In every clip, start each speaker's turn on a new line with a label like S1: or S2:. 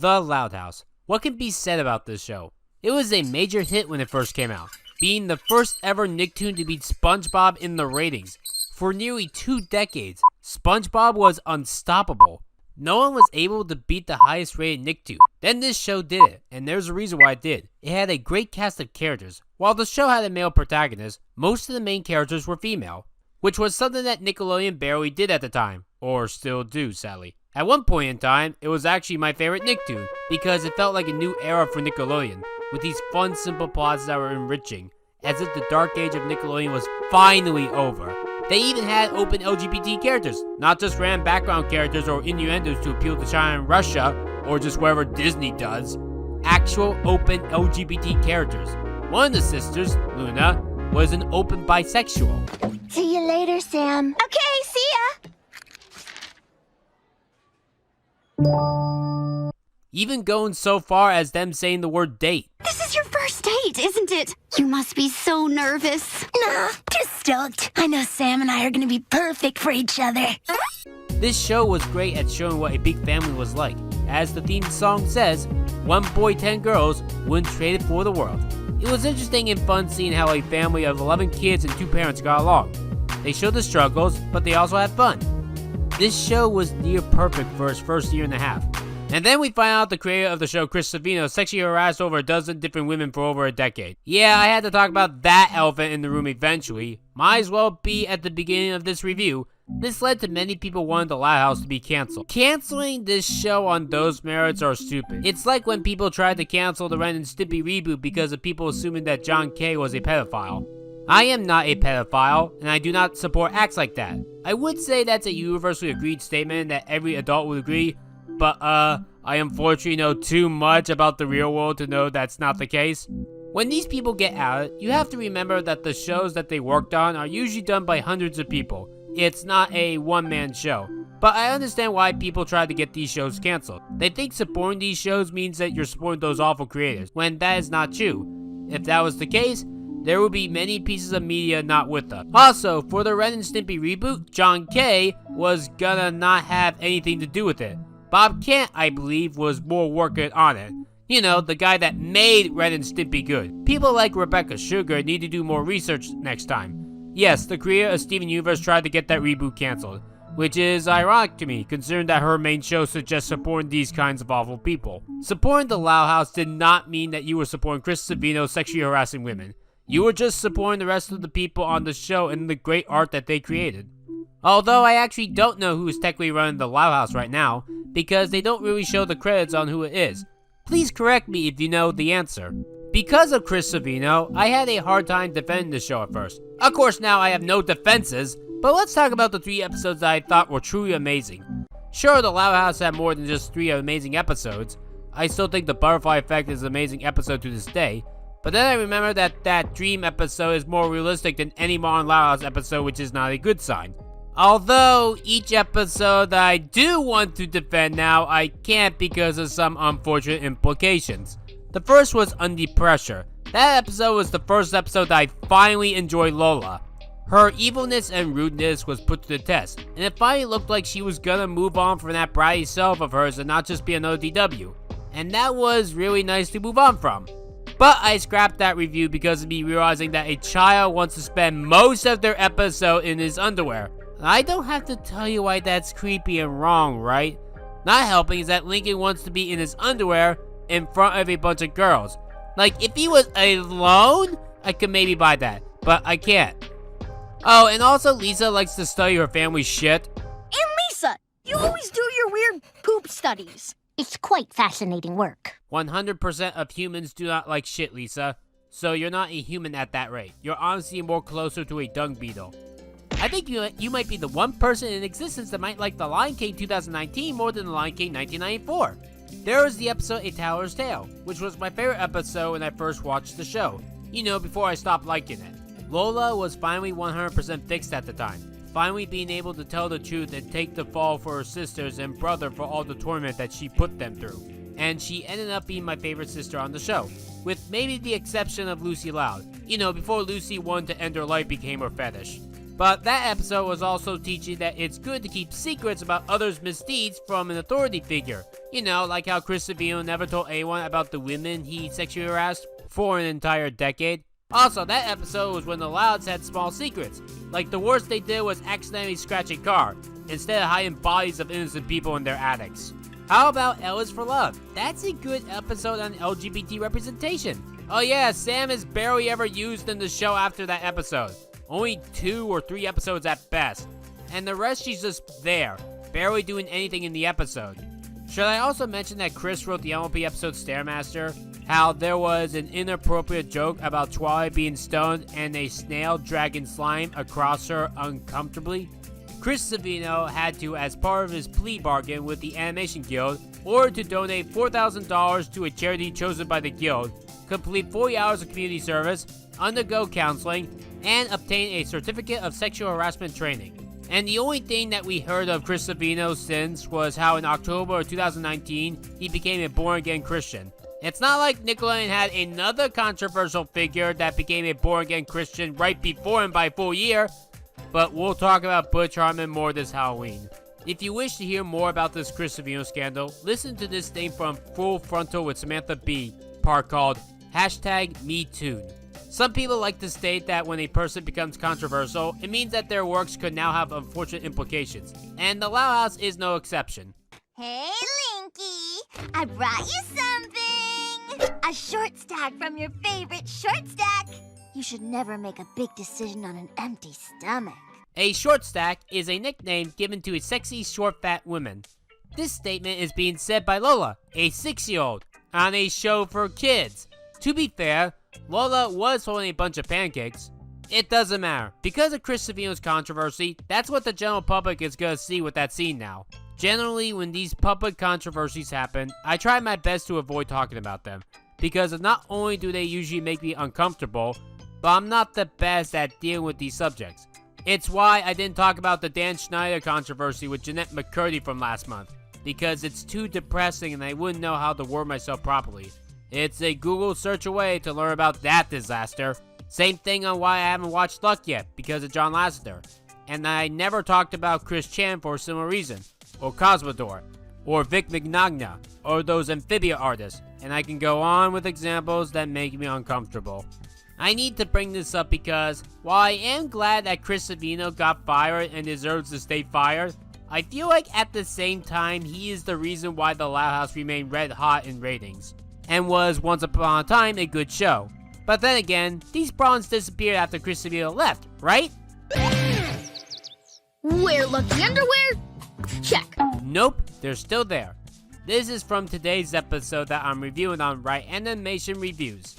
S1: The Loud House. What can be said about this show? It was a major hit when it first came out, being the first ever Nicktoon to beat SpongeBob in the ratings. For nearly 2 decades, SpongeBob was unstoppable. No one was able to beat the highest rated Nicktoon. Then this show did it, and there's a reason why it did. It had a great cast of characters. While the show had a male protagonist, most of the main characters were female, which was something that Nickelodeon barely did at the time, or still do, sadly. At one point in time, it was actually my favorite Nicktoon, because it felt like a new era for Nickelodeon, with these fun, simple plots that were enriching, as if the dark age of Nickelodeon was finally over. They even had open LGBT characters, not just random background characters or innuendos to appeal to China and Russia, or just wherever Disney does. Actual open LGBT characters. One of the sisters, Luna, was an open bisexual.
S2: See you later, Sam.
S3: Okay, see ya!
S1: Even going so far as them saying the word date.
S3: This is your first date, isn't it? You must be so nervous.
S2: Nah, just stoked. I know Sam and I are gonna be perfect for each other.
S1: This show was great at showing what a big family was like. As the theme song says, 1 boy, 10 girls, wouldn't trade it for the world. It was interesting and fun seeing how a family of 11 kids and 2 parents got along. They showed the struggles, but they also had fun. This show was near perfect for its first year and a half. And then we find out the creator of the show, Chris Savino, sexually harassed over a dozen different women for over a decade. Yeah, I had to talk about that elephant in the room eventually. Might as well be at the beginning of this review. This led to many people wanting the Loud House to be cancelled. Canceling this show on those merits are stupid. It's like when people tried to cancel the Ren and Stimpy reboot because of people assuming that John K was a pedophile. I am not a pedophile, and I do not support acts like that. I would say that's a universally agreed statement that every adult would agree, but I unfortunately know too much about the real world to know that's not the case. When these people get out, you have to remember that the shows that they worked on are usually done by hundreds of people. It's not a one-man show. But I understand why people try to get these shows canceled. They think supporting these shows means that you're supporting those awful creators, when that is not true. If that was the case, there would be many pieces of media not with us. Also, for the Ren and Stimpy reboot, John K was gonna not have anything to do with it. Bob Kent, I believe, was more working on it. You know, the guy that made Ren and Stimpy good. People like Rebecca Sugar need to do more research next time. Yes, the creator of Steven Universe tried to get that reboot canceled, which is ironic to me, considering that her main show suggests supporting these kinds of awful people. Supporting the Loud House did not mean that you were supporting Chris Savino sexually harassing women. You were just supporting the rest of the people on the show and the great art that they created. Although I actually don't know who is technically running the Loud House right now, because they don't really show the credits on who it is. Please correct me if you know the answer. Because of Chris Savino, I had a hard time defending the show at first. Of course now I have no defenses, but let's talk about the 3 episodes that I thought were truly amazing. Sure, the Loud House had more than just 3 amazing episodes. I still think the Butterfly Effect is an amazing episode to this day, but then I remember that that Dream episode is more realistic than any modern Loud House episode, which is not a good sign. Although, each episode that I do want to defend now, I can't because of some unfortunate implications. The first was Under Pressure. That episode was the first episode that I finally enjoyed Lola. Her evilness and rudeness was put to the test, and it finally looked like she was gonna move on from that bratty self of hers and not just be another DW. And that was really nice to move on from. But I scrapped that review because of me realizing that a child wants to spend most of their episode in his underwear. I don't have to tell you why that's creepy and wrong, right? Not helping is that Lincoln wants to be in his underwear in front of a bunch of girls. Like, if he was alone, I could maybe buy that, but I can't. Oh, and also Lisa likes to study her family's shit.
S3: And Lisa, you always do your weird poop studies.
S2: It's quite fascinating work.
S1: 100% of humans do not like shit, Lisa. So you're not a human at that rate. You're honestly more closer to a dung beetle. I think you might be the one person in existence that might like The Lion King 2019 more than The Lion King 1994. There was the episode A Tailor's Tale, which was my favorite episode when I first watched the show. You know, before I stopped liking it. Lola was finally 100% fixed at the time. Finally being able to tell the truth and take the fall for her sisters and brother for all the torment that she put them through. And she ended up being my favorite sister on the show, with maybe the exception of Lucy Loud. You know, before Lucy wanted to end her life became her fetish. But that episode was also teaching that it's good to keep secrets about others' misdeeds from an authority figure. You know, like how Chris Savino never told anyone about the women he sexually harassed for an entire decade. Also, that episode was when the Louds had small secrets. Like the worst they did was accidentally scratch a car, instead of hiding bodies of innocent people in their attics. How about L is for Love? That's a good episode on LGBT representation. Oh yeah, Sam is barely ever used in the show after that episode. Only 2 or 3 episodes at best. And the rest she's just there, barely doing anything in the episode. Should I also mention that Chris wrote the MLP episode Stairmaster? How there was an inappropriate joke about Twilight being stoned and a snail dragging slime across her uncomfortably? Chris Savino had to, as part of his plea bargain with the Animation Guild, order to donate $4,000 to a charity chosen by the Guild, complete 40 hours of community service, undergo counseling, and obtain a certificate of sexual harassment training. And the only thing that we heard of Chris Savino since was how in October of 2019, he became a born-again Christian. It's not like Nickelodeon had another controversial figure that became a born-again Christian right before him by a full year, but we'll talk about Butch Hartman more this Halloween. If you wish to hear more about this Chris Savino scandal, listen to this thing from Full Frontal with Samantha Bee, part called #MeToo. Some people like to state that when a person becomes controversial, it means that their works could now have unfortunate implications, and the Loud House is no exception.
S3: Hey, Linky, I brought you something. A short stack from your favorite short stack. You should never make a big decision on an empty stomach.
S1: A short stack is a nickname given to a sexy, short, fat woman. This statement is being said by Lola, a 6-year-old, on a show for kids. To be fair, Lola was holding a bunch of pancakes. It doesn't matter. Because of Chris Savino's controversy, that's what the general public is gonna see with that scene now. Generally, when these public controversies happen, I try my best to avoid talking about them. Because not only do they usually make me uncomfortable, but I'm not the best at dealing with these subjects. It's why I didn't talk about the Dan Schneider controversy with Jeanette McCurdy from last month. Because it's too depressing and I wouldn't know how to word myself properly. It's a Google search away to learn about that disaster. Same thing on why I haven't watched Luck yet, because of John Lasseter. And I never talked about Chris Chan for a similar reason, or Cosmodor, or Vic Mignogna, or those Amphibia artists, and I can go on with examples that make me uncomfortable. I need to bring this up because, while I am glad that Chris Savino got fired and deserves to stay fired, I feel like at the same time he is the reason why the Loud House remained red hot in ratings, and was once upon a time a good show. But then again, these problems disappeared after Chris Savino left, right?
S4: Wear lucky underwear? Check.
S1: Nope, they're still there. This is from today's episode that I'm reviewing on Ryanimation Reviews.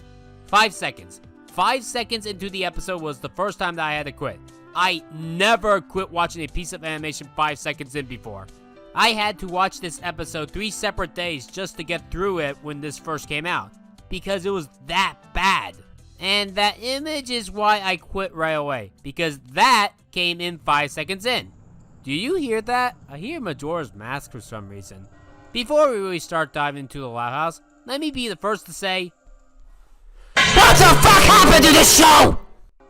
S1: 5 seconds. 5 seconds into the episode was the first time that I had to quit. I never quit watching a piece of animation 5 seconds in before. I had to watch this episode 3 separate days just to get through it when this first came out, because it was that bad. And that image is why I quit right away, because that came in 5 seconds in. Do you hear that? I hear Majora's Mask for some reason. Before we really start diving into the Loud House, let me be the first to say, what the fuck happened to this show?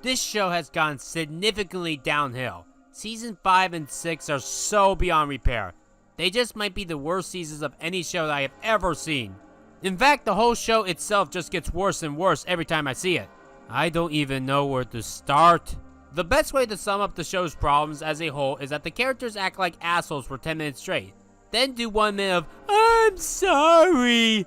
S1: This show has gone significantly downhill. Season 5 and 6 are so beyond repair. They just might be the worst seasons of any show that I have ever seen. In fact, the whole show itself just gets worse and worse every time I see it. I don't even know where to start. The best way to sum up the show's problems as a whole is that the characters act like assholes for 10 minutes straight. Then do 1 minute of, I'm sorry.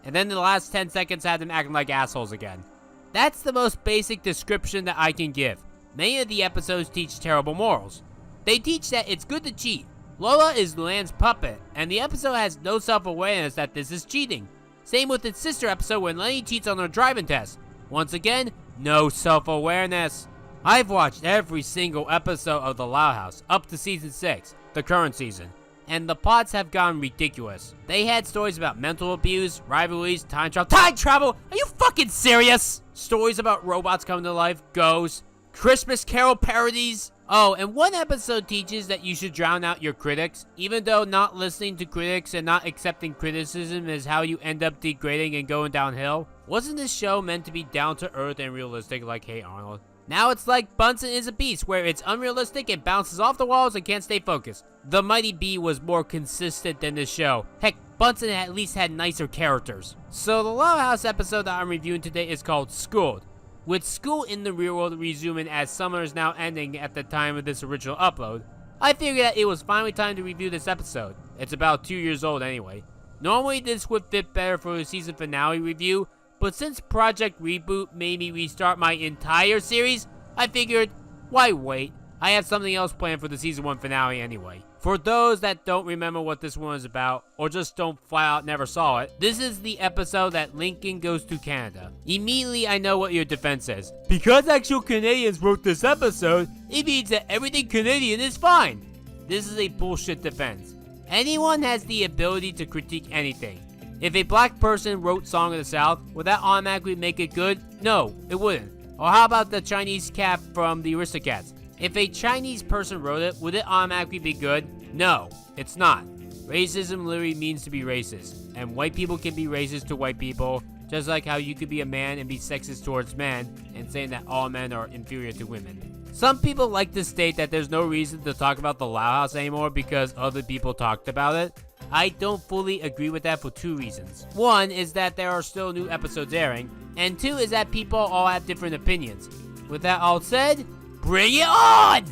S1: And then the last 10 seconds have them acting like assholes again. That's the most basic description that I can give. Many of the episodes teach terrible morals. They teach that it's good to cheat. Lola is Luann's puppet, and the episode has no self-awareness that this is cheating. Same with its sister episode when Lenny cheats on her driving test. Once again, no self-awareness. I've watched every single episode of The Loud House, up to season 6, the current season, and the plots have gone ridiculous. They had stories about mental abuse, rivalries, time travel. Time travel? Are you fucking serious? Stories about robots coming to life, ghosts, Christmas Carol parodies. Oh, and one episode teaches that you should drown out your critics, even though not listening to critics and not accepting criticism is how you end up degrading and going downhill. Wasn't this show meant to be down to earth and realistic like Hey Arnold? Now it's like Bunsen is a Beast, where it's unrealistic and bounces off the walls and can't stay focused. The Mighty Bee was more consistent than this show. Heck, Bunsen at least had nicer characters. So the Loud House episode that I'm reviewing today is called Schooled. With school in the real world resuming as summer is now ending at the time of this original upload, I figured that it was finally time to review this episode. It's about 2 years old anyway. Normally this would fit better for a season finale review, but since Project Reboot made me restart my entire series, I figured, why wait? I have something else planned for the season 1 finale anyway. For those that don't remember what this one is about, or just don't flat out never saw it, this is the episode that Lincoln goes to Canada. Immediately I know what your defense is. Because actual Canadians wrote this episode, it means that everything Canadian is fine. This is a bullshit defense. Anyone has the ability to critique anything. If a black person wrote Song of the South, would that automatically make it good? No, it wouldn't. Or how about the Chinese cat from the Aristocats? If a Chinese person wrote it, would it automatically be good? No, it's not. Racism literally means to be racist, and white people can be racist to white people, just like how you could be a man and be sexist towards men, and saying that all men are inferior to women. Some people like to state that there's no reason to talk about the Loud House anymore because other people talked about it. I don't fully agree with that for 2 reasons. One is that there are still new episodes airing, and 2 is that people all have different opinions. With that all said, bring it on!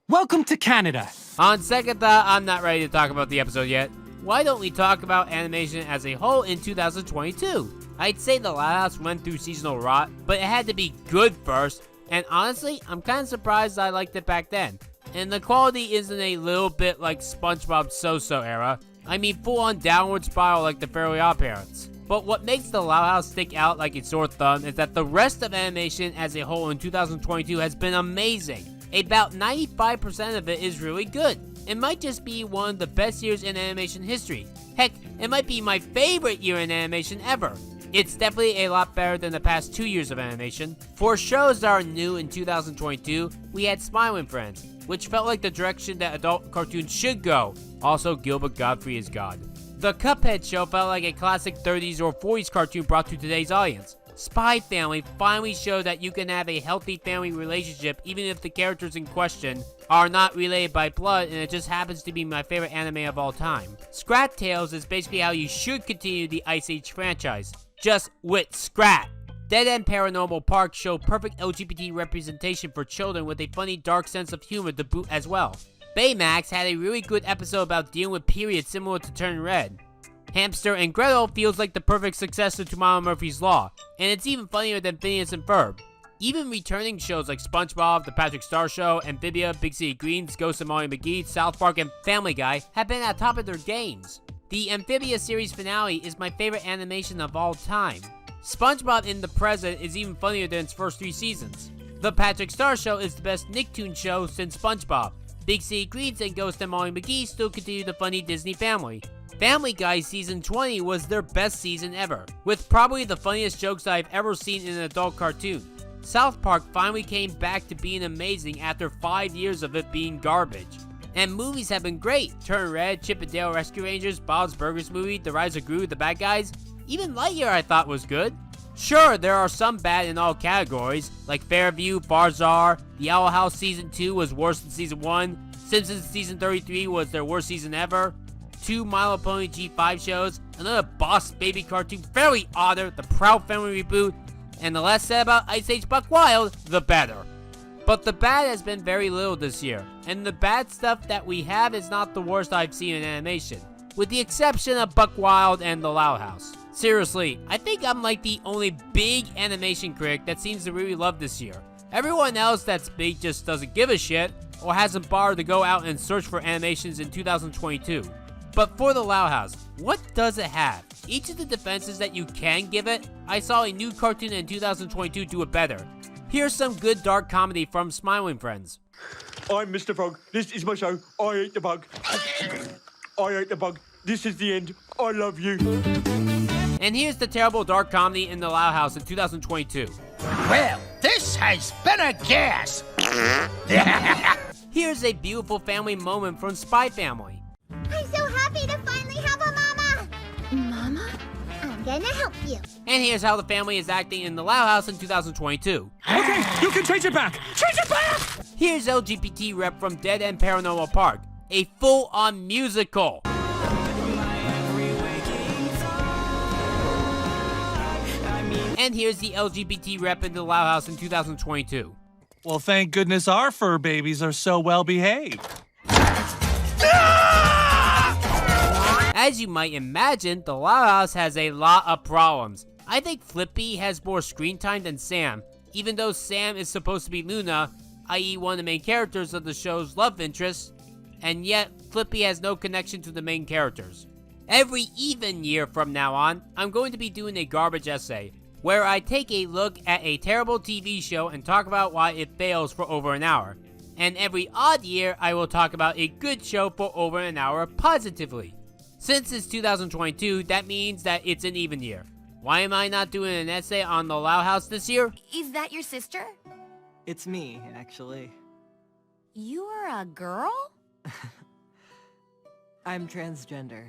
S5: Welcome to Canada.
S1: On second thought, I'm not ready to talk about the episode yet. Why don't we talk about animation as a whole in 2022? I'd say the Loud House went through seasonal rot, but it had to be good first, and honestly, I'm kinda surprised I liked it back then. And the quality isn't a little bit like SpongeBob's So-So era. I mean full-on downward spiral like the Fairly Odd Parents. But what makes the Loud House stick out like a sore thumb is that the rest of animation as a whole in 2022 has been amazing. About 95% of it is really good. It might just be one of the best years in animation history. Heck, it might be my favorite year in animation ever. It's definitely a lot better than the past 2 years of animation. For shows that are new in 2022, we had Smiling Friends, which felt like the direction that adult cartoons should go. Also, Gilbert Gottfried is God. The Cuphead show felt like a classic 30s or 40s cartoon brought to today's audience. Spy Family finally showed that you can have a healthy family relationship even if the characters in question are not related by blood, and it just happens to be my favorite anime of all time. Scrat Tales is basically how you should continue the Ice Age franchise, just with Scrat. Dead End Paranormal Park showed perfect LGBT representation for children with a funny dark sense of humor to boot as well. Baymax had a really good episode about dealing with periods similar to Turn Red. Hamster and Gretel feels like the perfect successor to Mama Murphy's Law, and it's even funnier than Phineas and Ferb. Even returning shows like SpongeBob, The Patrick Star Show, Amphibia, Big City Greens, Ghost of Molly McGee, South Park, and Family Guy have been at the top of their games. The Amphibia series finale is my favorite animation of all time. SpongeBob in the present is even funnier than its first 3 seasons. The Patrick Star Show is the best Nicktoon show since SpongeBob. Big City Greens and Ghost and Molly McGee still continue the funny Disney family. Family Guy Season 20 was their best season ever, with probably the funniest jokes I've ever seen in an adult cartoon. South Park finally came back to being amazing after 5 years of it being garbage. And movies have been great. Turn Red, Chip and Dale Rescue Rangers, Bob's Burgers Movie, The Rise of Gru, The Bad Guys. Even Lightyear I thought was good. Sure, there are some bad in all categories, like Fairview, Barzar, The Owl House Season 2 was worse than Season 1, Simpsons Season 33 was their worst season ever, 2 My Little Pony G5 shows, another Boss Baby cartoon, Fairly Odder, the Proud Family reboot, and the less said about Ice Age Buck Wild, the better. But the bad has been very little this year, and the bad stuff that we have is not the worst I've seen in animation, with the exception of Buck Wild and The Loud House. Seriously, I think I'm like the only big animation critic that seems to really love this year. Everyone else that's big just doesn't give a shit, or hasn't bothered to go out and search for animations in 2022. But for The Loud House, what does it have? Each of the defenses that you can give it, I saw a new cartoon in 2022 do it better. Here's some good dark comedy from Smiling Friends.
S6: I'm Mr. Frog. This is my show. I ate the bug. I ate the bug. This is the end. I love you.
S1: And here's the terrible dark comedy in The Loud House in 2022.
S7: Well, this has been a gas.
S1: Here's a beautiful family moment from Spy Family.
S3: I'm so happy to finally have a mama! Mama? I'm gonna help you.
S1: And here's how the family is acting in The Loud House in 2022.
S5: Okay, you can change it back. Change it back!
S1: Here's LGBT rep from Dead End Paranormal Park, a full-on musical. And here's the LGBT rep in the Loud House in 2022.
S5: Well, thank goodness our fur babies are so well behaved.
S1: As you might imagine, the Loud House has a lot of problems. I think Flippy has more screen time than Sam, even though Sam is supposed to be Luna, i.e. one of the main characters of the show's love interest, and yet Flippy has no connection to the main characters. Every even year from now on, I'm going to be doing a garbage essay, where I take a look at a terrible TV show and talk about why it fails for over an hour. And every odd year, I will talk about a good show for over an hour positively. Since it's 2022, that means that it's an even year. Why am I not doing an essay on the Loud House this year?
S3: Is that your sister?
S8: It's me, actually.
S3: You are a girl?
S8: I'm transgender.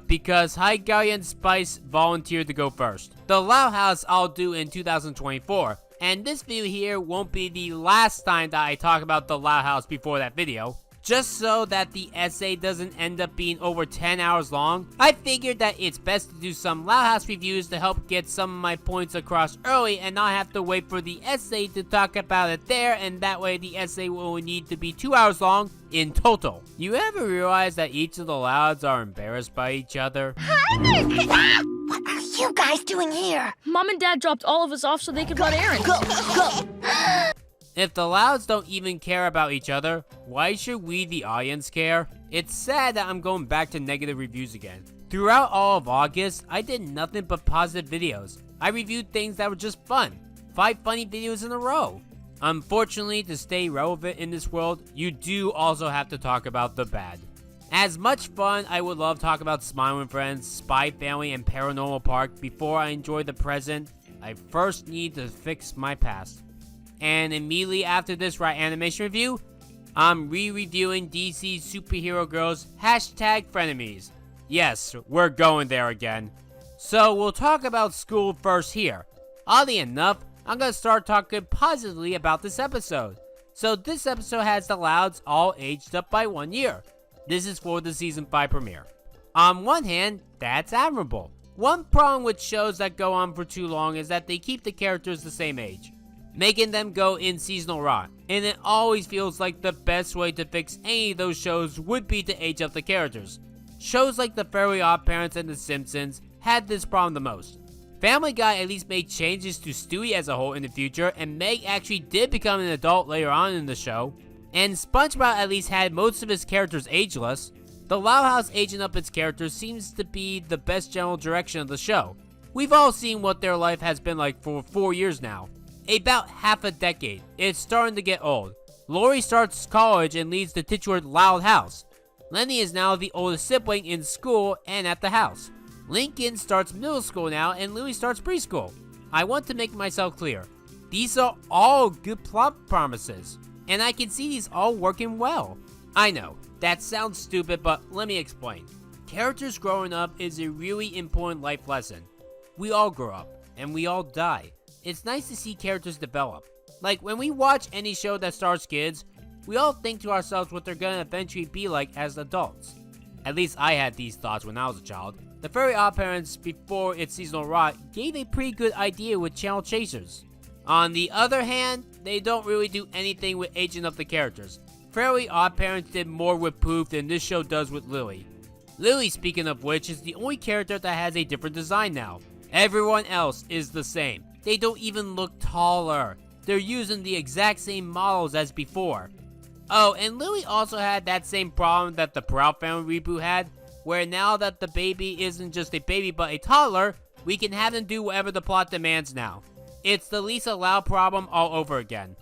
S1: Because High Galleon Spice volunteered to go first. The Loud House I'll do in 2024, and this video here won't be the last time that I talk about the Loud House before that video. Just so that the essay doesn't end up being over 10 hours long, I figured that it's best to do some Loud House reviews to help get some of my points across early and not have to wait for the essay to talk about it there, and that way the essay will only need to be 2 hours long in total. You ever realize that each of the Louds are embarrassed by each other?
S2: What are you guys doing here?
S4: Mom and Dad dropped all of us off so they could run errands.
S2: Go!
S1: If the Louds don't even care about each other, why should we, the audience, care? It's sad that I'm going back to negative reviews again. Throughout all of August, I did nothing but positive videos. I reviewed things that were just fun. 5 funny videos in a row. Unfortunately, to stay relevant in this world, you do also have to talk about the bad. As much fun I would love talking about Smiling Friends, Spy Family, and Paranormal Park before I enjoy the present, I first need to fix my past. And immediately after this Ryanimation review, I'm re-reviewing DC Superhero Girls #Frenemies. Yes, we're going there again. So we'll talk about school first here. Oddly enough, I'm gonna start talking positively about this episode. So this episode has the Louds all aged up by 1 year. This is for the season 5 premiere. On one hand, that's admirable. One problem with shows that go on for too long is that they keep the characters the same age, making them go in seasonal rot, and it always feels like the best way to fix any of those shows would be to age up the characters. Shows like The Fairly OddParents and The Simpsons had this problem the most. Family Guy at least made changes to Stewie as a whole in the future, and Meg actually did become an adult later on in the show, and SpongeBob at least had most of his characters ageless. The Loud House aging up its characters seems to be the best general direction of the show. We've all seen what their life has been like for 4 years now. About half a decade. It's starting to get old. Lori starts college and leads the titular Loud House. Lenny is now the oldest sibling in school and at the house. Lincoln starts middle school now and Louie starts preschool. I want to make myself clear. These are all good plot promises, and I can see these all working well. I know, that sounds stupid, but let me explain. Characters growing up is a really important life lesson. We all grow up, and we all die. It's nice to see characters develop. Like, when we watch any show that stars kids, we all think to ourselves what they're gonna eventually be like as adults. At least I had these thoughts when I was a child. The Fairly OddParents, before its seasonal rot, gave a pretty good idea with Channel Chasers. On the other hand, they don't really do anything with aging up the characters. Fairly OddParents did more with Poof than this show does with Lily. Lily, speaking of which, is the only character that has a different design now. Everyone else is the same. They don't even look taller. They're using the exact same models as before. Oh, and Lily also had that same problem that the Proud Family reboot had, where now that the baby isn't just a baby but a toddler, we can have them do whatever the plot demands now. It's the Lisa Loud problem all over again.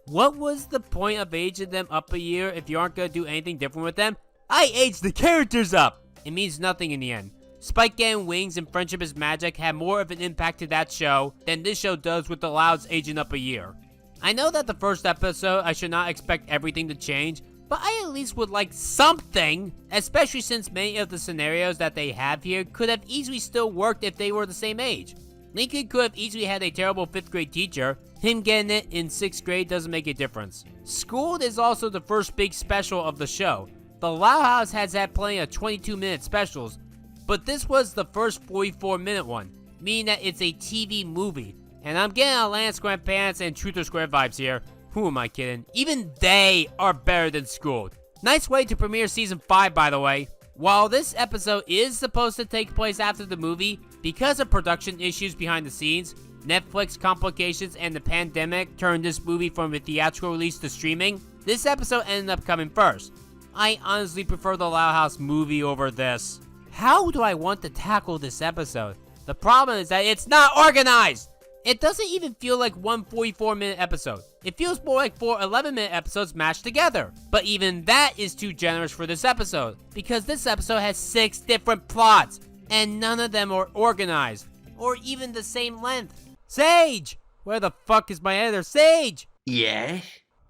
S1: What was the point of aging them up a year if you aren't gonna do anything different with them? I aged the characters up! It means nothing in the end. Spike getting wings and Friendship is Magic had more of an impact to that show than this show does with the Louds aging up a year. I know that the first episode I should not expect everything to change, but I at least would like something, especially since many of the scenarios that they have here could have easily still worked if they were the same age. Lincoln could have easily had a terrible 5th grade teacher. Him getting it in 6th grade doesn't make a difference. Schooled is also the first big special of the show. The Loud House has had plenty of 22-minute specials, but this was the first 44-minute one. meaning that it's a TV movie. And I'm getting a Land Square Pants and Truth or Square vibes here. Who am I kidding? Even they are better than Schooled. Nice way to premiere season 5, by the way. While this episode is supposed to take place after the movie, because of production issues behind the scenes, Netflix complications and the pandemic turned this movie from a theatrical release to streaming, this episode ended up coming first. I honestly prefer the Loud House movie over this. How do I want to tackle this episode? The problem is that it's not organized! It doesn't even feel like one 44-minute episode. It feels more like 4 11-minute episodes mashed together. But even that is too generous for this episode, because this episode has 6 different plots, and none of them are organized, or even the same length. Sage! Where the fuck is my editor? Sage!
S9: Yes?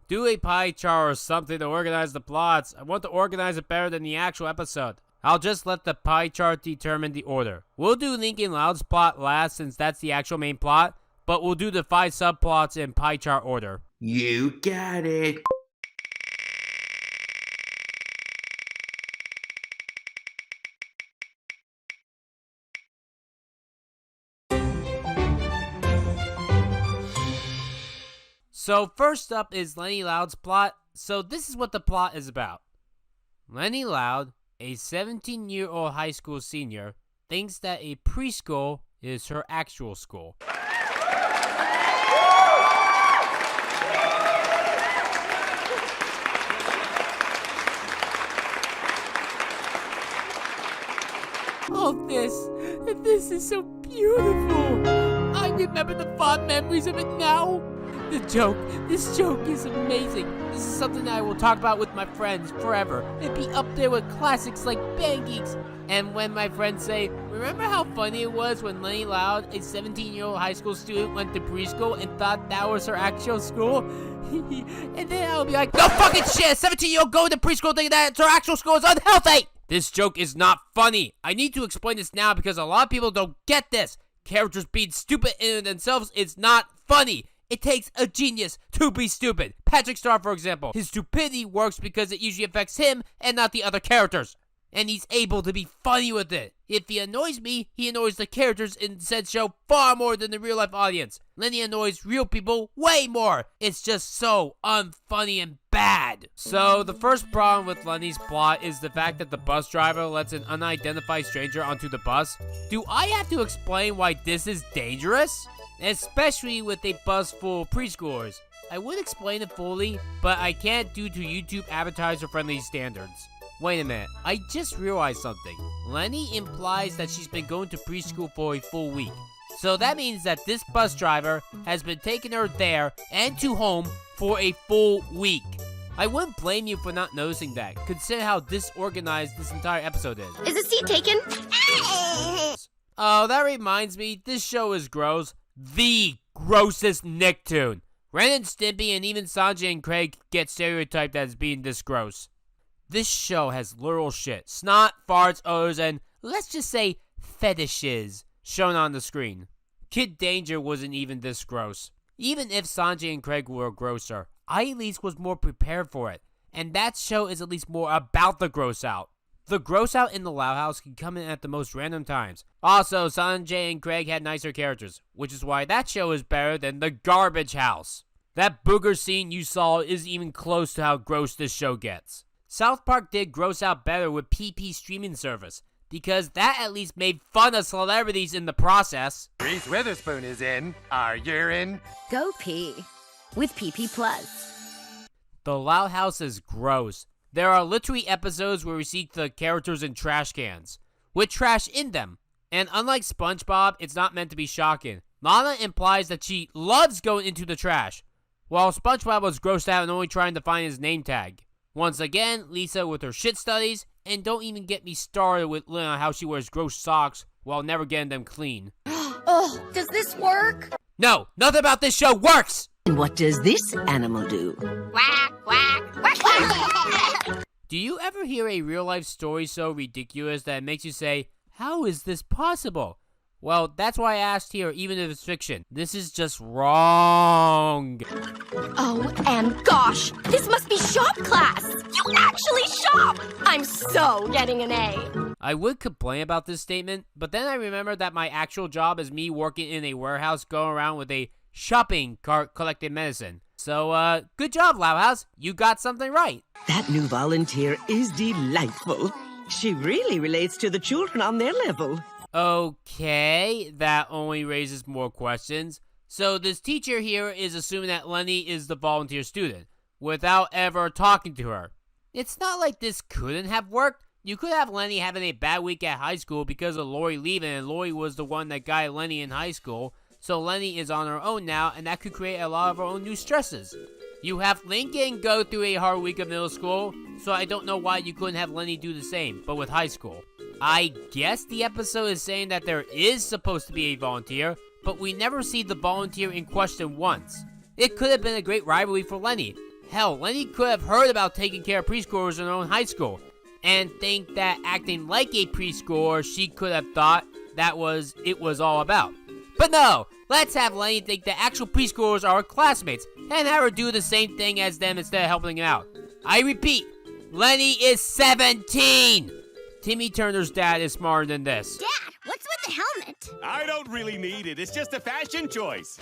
S1: Do a pie chart or something to organize the plots. I want to organize it better than the actual episode. I'll just let the pie chart determine the order. We'll do Lincoln Loud's plot last since that's the actual main plot, but we'll do the 5 subplots in pie chart order.
S9: You got it.
S1: So first up is Lenny Loud's plot. So this is what the plot is about. Lenny Loud, a 17-year-old high school senior, thinks that a preschool is her actual school. Oh, this is so beautiful. I remember the fond memories of it now. This joke is amazing. This is something that I will talk about with my friends forever. It'd be up there with classics like Bang Geeks. And when my friends say, remember how funny it was when Lenny Loud, a 17-year-old high school student, went to preschool and thought that was her actual school? And then I'll be like, no fucking shit, a 17-year-old going to preschool thinking that her actual school is unhealthy! This joke is not funny. I need to explain this now because a lot of people don't get this. Characters being stupid in themselves is not funny. It takes a genius to be stupid. Patrick Star, for example. His stupidity works because it usually affects him and not the other characters. And he's able to be funny with it. If he annoys me, he annoys the characters in said show far more than the real life audience. Lenny annoys real people way more. It's just so unfunny and bad. So the first problem with Lenny's plot is the fact that the bus driver lets an unidentified stranger onto the bus. Do I have to explain why this is dangerous? Especially with a bus full of preschoolers. I would explain it fully, but I can't due to YouTube advertiser-friendly standards. Wait a minute, I just realized something. Lenny implies that she's been going to preschool for a full week. So that means that this bus driver has been taking her there and to home for a full week. I wouldn't blame you for not noticing that, consider how disorganized this entire episode is.
S2: Is a seat taken?
S1: Oh, that reminds me, this show is gross. The grossest Nicktoon. Ren and Stimpy and even Sanjay and Craig get stereotyped as being this gross. This show has literal shit, snot, farts, odors, and let's just say fetishes shown on the screen. Kid Danger wasn't even this gross. Even if Sanjay and Craig were grosser, I at least was more prepared for it, and that show is at least more about the gross out. The gross out in the Loud House can come in at the most random times. Also, Sanjay and Craig had nicer characters, which is why that show is better than the Garbage House. That booger scene you saw isn't even close to how gross this show gets. South Park did gross out better with PP streaming service, because that at least made fun of celebrities in the process.
S10: Reese Witherspoon is in our urine.
S2: Go pee with PP Plus.
S1: The Loud House is gross. There are literally episodes where we see the characters in trash cans, with trash in them. And unlike SpongeBob, it's not meant to be shocking. Lana implies that she loves going into the trash, while SpongeBob was grossed out and only trying to find his name tag. Once again, Lisa with her shit studies, and don't even get me started with how she wears gross socks while never getting them clean.
S2: Oh, does this work?
S1: No, nothing about this show works!
S11: And what does this animal do?
S3: Quack, quack, quack, quack.
S1: Do you ever hear a real life story so ridiculous that it makes you say, how is this possible? Well, that's why I asked here, even if it's fiction. This is just wrong.
S12: Oh, and gosh, this must be shop class. You actually shop. I'm so getting an A.
S1: I would complain about this statement, but then I remember that my actual job is me working in a warehouse going around with a shopping cart collecting medicine. So, good job, Loud House. You got something right.
S11: That new volunteer is delightful. She really relates to the children on their level.
S1: Okay, that only raises more questions. So this teacher here is assuming that Lenny is the volunteer student, without ever talking to her. It's not like this couldn't have worked. You could have Lenny having a bad week at high school because of Lori leaving, and Lori was the one that guided Lenny in high school, so Lenny is on her own now, and that could create a lot of her own new stresses. You have Lincoln go through a hard week of middle school, so I don't know why you couldn't have Lenny do the same, but with high school. I guess the episode is saying that there is supposed to be a volunteer, but we never see the volunteer in question once. It could have been a great rivalry for Lenny. Hell, Lenny could have heard about taking care of preschoolers in her own high school, and think that acting like a preschooler, she could have thought that it was all about. But no, let's have Lenny think that actual preschoolers are her classmates, and have her do the same thing as them instead of helping them out. I repeat, Lenny is 17! Timmy Turner's dad is smarter than this.
S3: Dad, what's with the helmet?
S10: I don't really need it. It's just a fashion choice.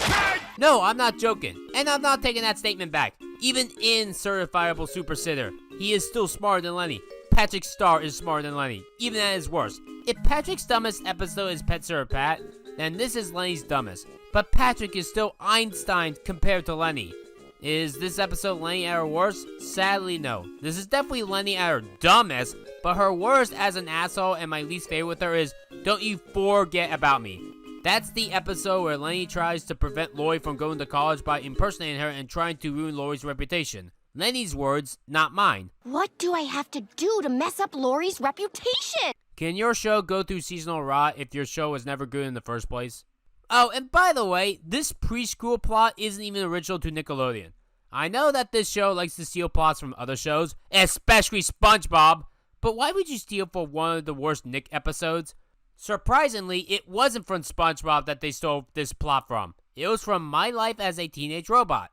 S1: No, I'm not joking. And I'm not taking that statement back. Even in Certifiable Super Sitter, he is still smarter than Lenny. Patrick Star is smarter than Lenny, even at his worst. If Patrick's dumbest episode is Pet Sir Pat, then this is Lenny's dumbest. But Patrick is still Einstein compared to Lenny. Is this episode Lenny at her worst? Sadly, no. This is definitely Lenny at her dumbest, but her worst as an asshole and my least favorite with her is, don't you forget about me. That's the episode where Lenny tries to prevent Lori from going to college by impersonating her and trying to ruin Lori's reputation. Lenny's words, not mine.
S12: What do I have to do to mess up Lori's reputation?
S1: Can your show go through seasonal rot if your show was never good in the first place? Oh, and by the way, this preschool plot isn't even original to Nickelodeon. I know that this show likes to steal plots from other shows, especially SpongeBob, but why would you steal for one of the worst Nick episodes? Surprisingly, it wasn't from SpongeBob that they stole this plot from. It was from My Life as a Teenage Robot.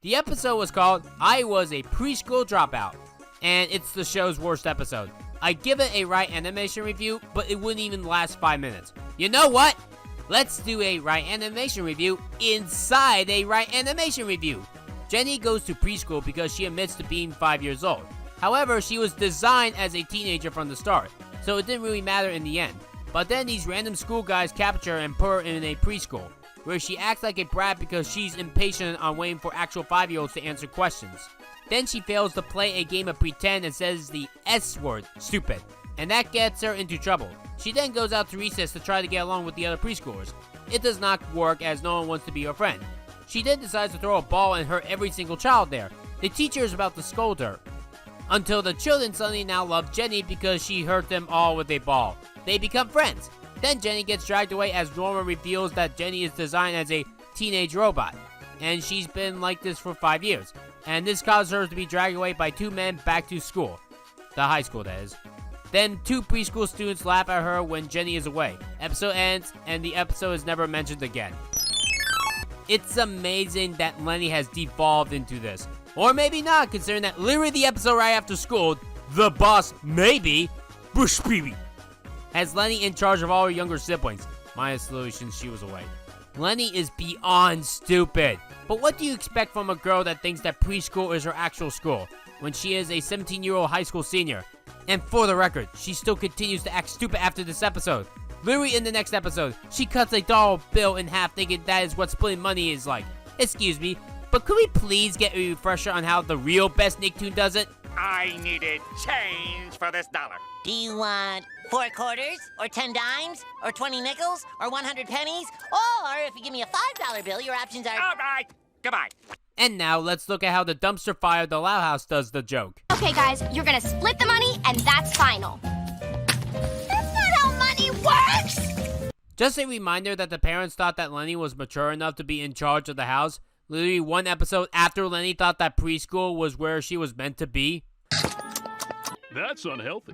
S1: The episode was called I Was a Preschool Dropout, and it's the show's worst episode. I give it a Ryanimation review, but it wouldn't even last 5 minutes. You know what? Let's do a Ryanimation review inside a Ryanimation review. Jenny goes to preschool because she admits to being 5 years old. However, she was designed as a teenager from the start, so it didn't really matter in the end. But then these random school guys capture her and put her in a preschool, where she acts like a brat because she's impatient on waiting for actual 5-year-olds to answer questions. Then she fails to play a game of pretend and says the S word, stupid, and that gets her into trouble. She then goes out to recess to try to get along with the other preschoolers. It does not work as no one wants to be her friend. She then decides to throw a ball and hurt every single child there. The teacher is about to scold her, until the children suddenly now love Jenny because she hurt them all with a ball. They become friends. Then Jenny gets dragged away as Norma reveals that Jenny is designed as a teenage robot, and she's been like this for 5 years. And this causes her to be dragged away by 2 men back to school. The high school, that is. Then 2 preschool students laugh at her when Jenny is away. Episode ends, and the episode is never mentioned again. It's amazing that Lenny has devolved into this. Or maybe not, considering that literally the episode right after school, the boss, maybe, Bush Baby, has Lenny in charge of all her younger siblings, minus Lily since she was away. Lenny is beyond stupid. But what do you expect from a girl that thinks that preschool is her actual school, when she is a 17-year-old high school senior? And for the record, she still continues to act stupid after this episode. Literally in the next episode, she cuts a dollar bill in half thinking that is what splitting money is like. Excuse me, but could we please get a refresher on how the real best Nicktoon does it?
S7: I needed change for this dollar.
S13: Do you want 4 quarters, or 10 dimes, or 20 nickels, or 100 pennies? Or if you give me a $5 bill, your options are...
S7: All right, goodbye.
S1: And now let's look at how the dumpster fire of the Loud House does the joke.
S12: Okay, guys, you're gonna split the money, and that's final.
S3: That's not how money works!
S1: Just a reminder that the parents thought that Lenny was mature enough to be in charge of the house, literally 1 episode after Lenny thought that preschool was where she was meant to be.
S14: That's unhealthy.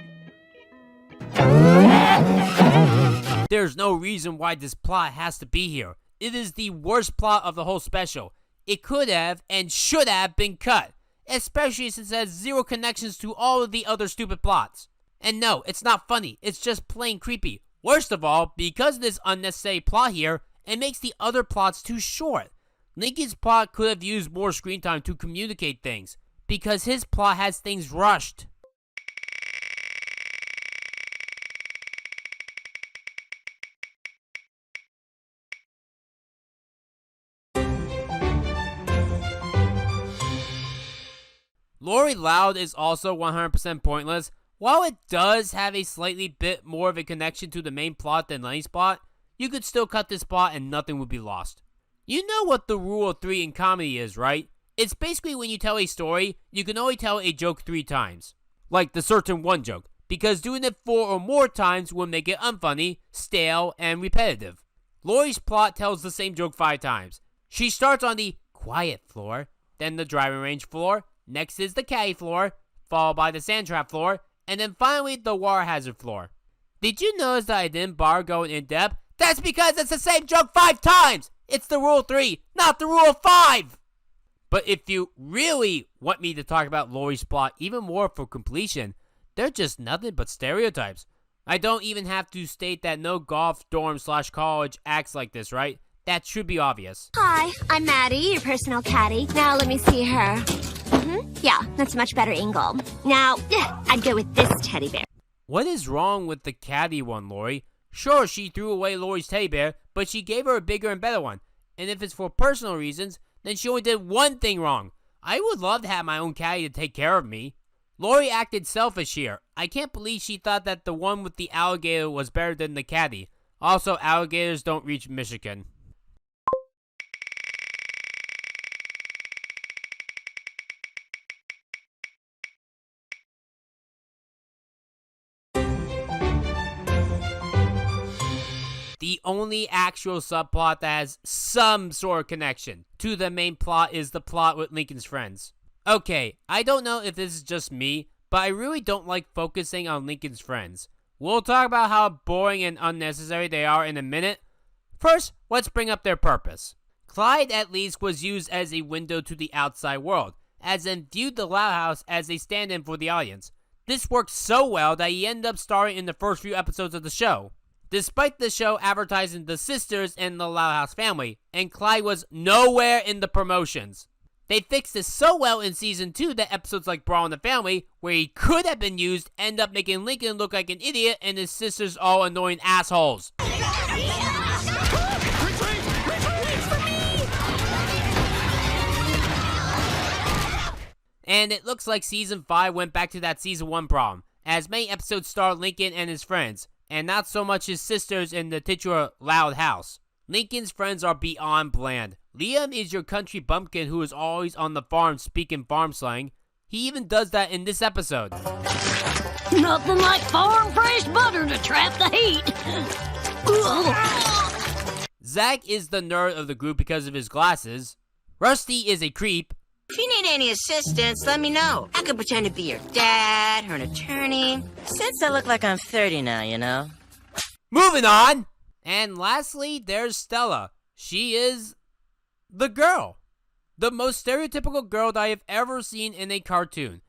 S1: There's no reason why this plot has to be here. It is the worst plot of the whole special. It could have and should have been cut, especially since it has zero connections to all of the other stupid plots. And no, it's not funny, it's just plain creepy. Worst of all, because of this unnecessary plot here, it makes the other plots too short. Lincoln's plot could have used more screen time to communicate things, because his plot has things rushed. Lori Loud is also 100% pointless. While it does have a slightly bit more of a connection to the main plot than Lenny's plot, you could still cut this plot and nothing would be lost. You know what the rule of 3 in comedy is, right? It's basically when you tell a story, you can only tell a joke 3 times. Like the certain one joke, because doing it 4 or more times will make it unfunny, stale, and repetitive. Lori's plot tells the same joke 5 times. She starts on the quiet floor, then the driving range floor, next is the caddy floor, followed by the sand trap floor, and then finally the water hazard floor. Did you notice that I didn't bother going in depth? That's because it's the same joke 5 times! It's the rule of 3, not the rule of 5! But if you really want me to talk about Lori's plot even more for completion, they're just nothing but stereotypes. I don't even have to state that no golf dorm / college acts like this, right? That should be obvious.
S12: Hi, I'm Maddie, your personal caddy. Now let me see her. Yeah, that's a much better angle. Now, I'd go with this teddy bear.
S1: What is wrong with the caddy one, Lori? Sure, she threw away Lori's teddy bear, but she gave her a bigger and better one. And if it's for personal reasons, then she only did one thing wrong. I would love to have my own caddy to take care of me. Lori acted selfish here. I can't believe she thought that the one with the alligator was better than the caddy. Also, alligators don't reach Michigan. The only actual subplot that has some sort of connection to the main plot is the plot with Lincoln's friends. Okay, I don't know if this is just me, but I really don't like focusing on Lincoln's friends. We'll talk about how boring and unnecessary they are in a minute. First, let's bring up their purpose. Clyde at least was used as a window to the outside world, as in viewed the Loud House as a stand-in for the audience. This worked so well that he ended up starring in the first few episodes of the show. Despite the show advertising the sisters and the Loud House family, and Clyde was nowhere in the promotions. They fixed this so well in season 2 that episodes like Brawl in the Family, where he could have been used, end up making Lincoln look like an idiot and his sisters all annoying assholes. And it looks like season 5 went back to that season 1 problem, as many episodes star Lincoln and his friends, and not so much his sisters in the titular Loud House. Lincoln's friends are beyond bland. Liam is your country bumpkin who is always on the farm speaking farm slang. He even does that in this episode.
S14: Nothing like farm fresh butter to trap the heat.
S1: Zach is the nerd of the group because of his glasses. Rusty is a creep.
S15: If you need any assistance, let me know. I could pretend to be your dad or an attorney. Since I look like I'm 30 now, you know.
S1: Moving on! And lastly, there's Stella. She is the girl. The most stereotypical girl that I have ever seen in a cartoon.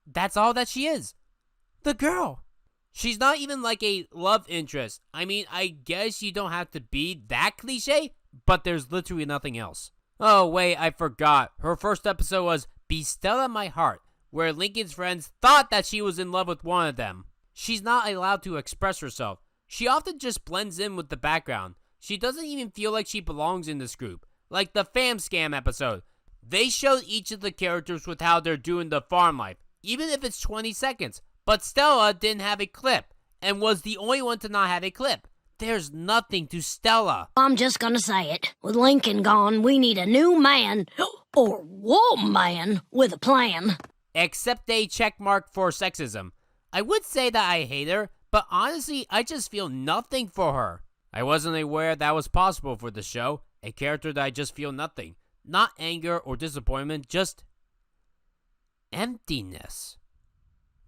S1: That's all that she is. The girl. She's not even like a love interest. I mean, I guess you don't have to be that cliche, but there's literally nothing else. Oh wait, I forgot. Her first episode was Be Stella My Heart, where Lincoln's friends thought that she was in love with one of them. She's not allowed to express herself. She often just blends in with the background. She doesn't even feel like she belongs in this group. Like the Fam Scam episode. They showed each of the characters with how they're doing the farm life, even if it's 20 seconds. But Stella didn't have a clip, and was the only one to not have a clip. There's nothing to Stella.
S14: I'm just gonna say it. With Lincoln gone, we need a new man, or woman, with a plan.
S1: Except a checkmark for sexism. I would say that I hate her, but honestly, I just feel nothing for her. I wasn't aware that was possible for the show. A character that I just feel nothing. Not anger or disappointment, just emptiness.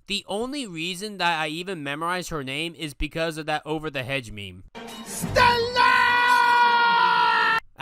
S1: The only reason that I even memorized her name is because of that over the hedge meme.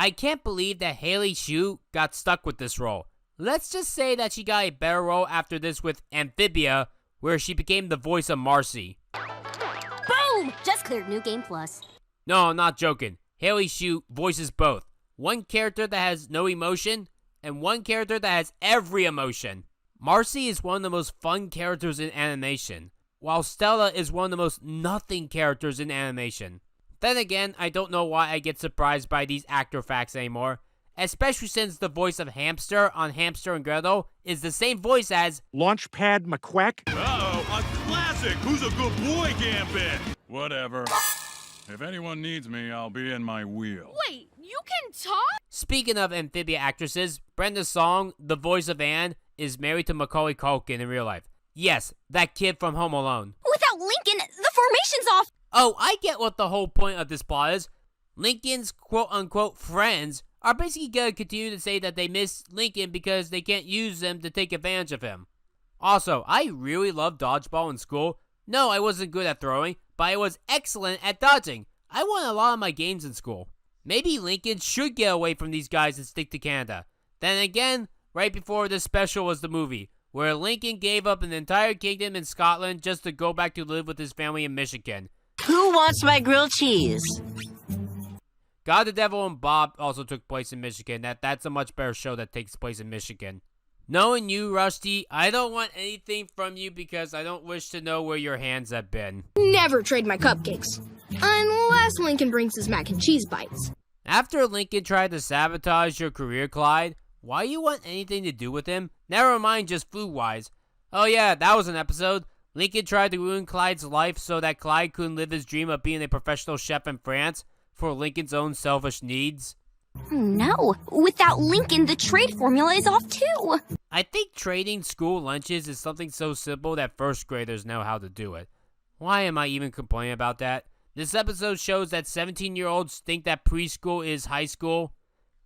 S1: I can't believe that Haley Shue got stuck with this role. Let's just say that she got a better role after this with Amphibia, where she became the voice of Marcy.
S12: Boom! Just cleared New Game Plus.
S1: No, I'm not joking. Haley Shue voices both. One character that has no emotion, and one character that has every emotion. Marcy is one of the most fun characters in animation, while Stella is one of the most nothing characters in animation. Then again, I don't know why I get surprised by these actor facts anymore, especially since the voice of Hamster on Hamster and Gretel is the same voice as
S6: Launchpad McQuack.
S10: Uh-oh, a classic! Who's a good boy, Gambit? Whatever. If anyone needs me, I'll be in my wheel.
S4: Wait, you can talk?
S1: Speaking of Amphibia actresses, Brenda Song, the voice of Anne, is married to Macaulay Culkin in real life. Yes, that kid from Home Alone.
S12: Without Lincoln, the formation's off.
S1: Oh, I get what the whole point of this plot is. Lincoln's quote-unquote friends are basically going to continue to say that they miss Lincoln because they can't use them to take advantage of him. Also, I really loved dodgeball in school. No, I wasn't good at throwing, but I was excellent at dodging. I won a lot of my games in school. Maybe Lincoln should get away from these guys and stick to Canada. Then again, right before this special was the movie, where Lincoln gave up an entire kingdom in Scotland just to go back to live with his family in Michigan.
S15: Who wants my grilled cheese?
S1: God, the Devil, and Bob also took place in Michigan. That's a much better show that takes place in Michigan. Knowing you, Rusty, I don't want anything from you because I don't wish to know where your hands have been.
S4: Never trade my cupcakes. Unless Lincoln brings his mac and cheese bites.
S1: After Lincoln tried to sabotage your career, Clyde, why you want anything to do with him? Never mind just food-wise. Oh yeah, that was an episode. Lincoln tried to ruin Clyde's life so that Clyde couldn't live his dream of being a professional chef in France for Lincoln's own selfish needs.
S12: No, without Lincoln, the trade formula is off too.
S1: I think trading school lunches is something so simple that first graders know how to do it. Why am I even complaining about that? This episode shows that 17-year-olds think that preschool is high school,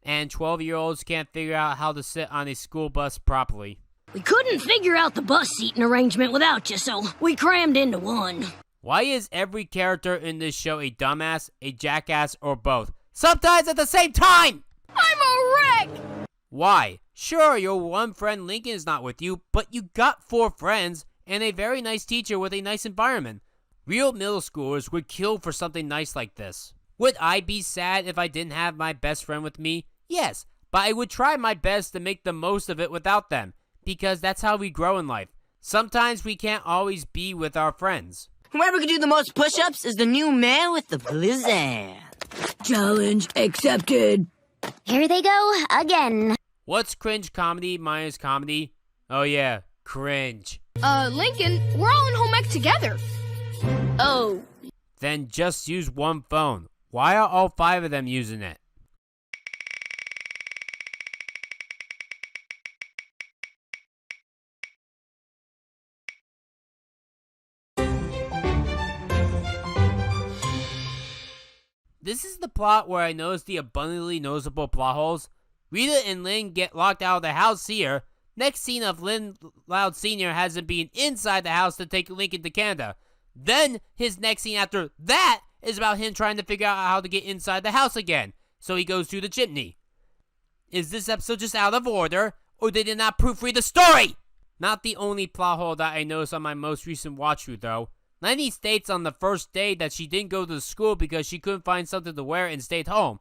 S1: and 12-year-olds can't figure out how to sit on a school bus properly.
S14: We couldn't figure out the bus seating arrangement without you, so we crammed into one.
S1: Why is every character in this show a dumbass, a jackass, or both? Sometimes at the same time!
S4: I'm a wreck!
S1: Why? Sure, your one friend Lincoln is not with you, but you got 4 friends and a very nice teacher with a nice environment. Real middle schoolers would kill for something nice like this. Would I be sad if I didn't have my best friend with me? Yes, but I would try my best to make the most of it without them, because that's how we grow in life. Sometimes we can't always be with our friends.
S15: Whoever can do the most push-ups is the new man with the blizzard.
S14: Challenge accepted.
S12: Here they go again.
S1: What's cringe comedy minus comedy? Oh yeah, cringe.
S4: Lincoln, we're all in home ec together. Oh.
S1: Then just use one phone. Why are all 5 of them using it? This is the plot where I notice the abundantly noticeable plot holes. Rita and Lynn get locked out of the house here. Next scene of Lynn Loud Sr. hasn't been inside the house to take Lincoln to Canada. Then his next scene after that is about him trying to figure out how to get inside the house again. So he goes through the chimney. Is this episode just out of order, or they did not proofread the story? Not the only plot hole that I noticed on my most recent watch through though. Lenny states on the first day that she didn't go to school because she couldn't find something to wear and stayed home.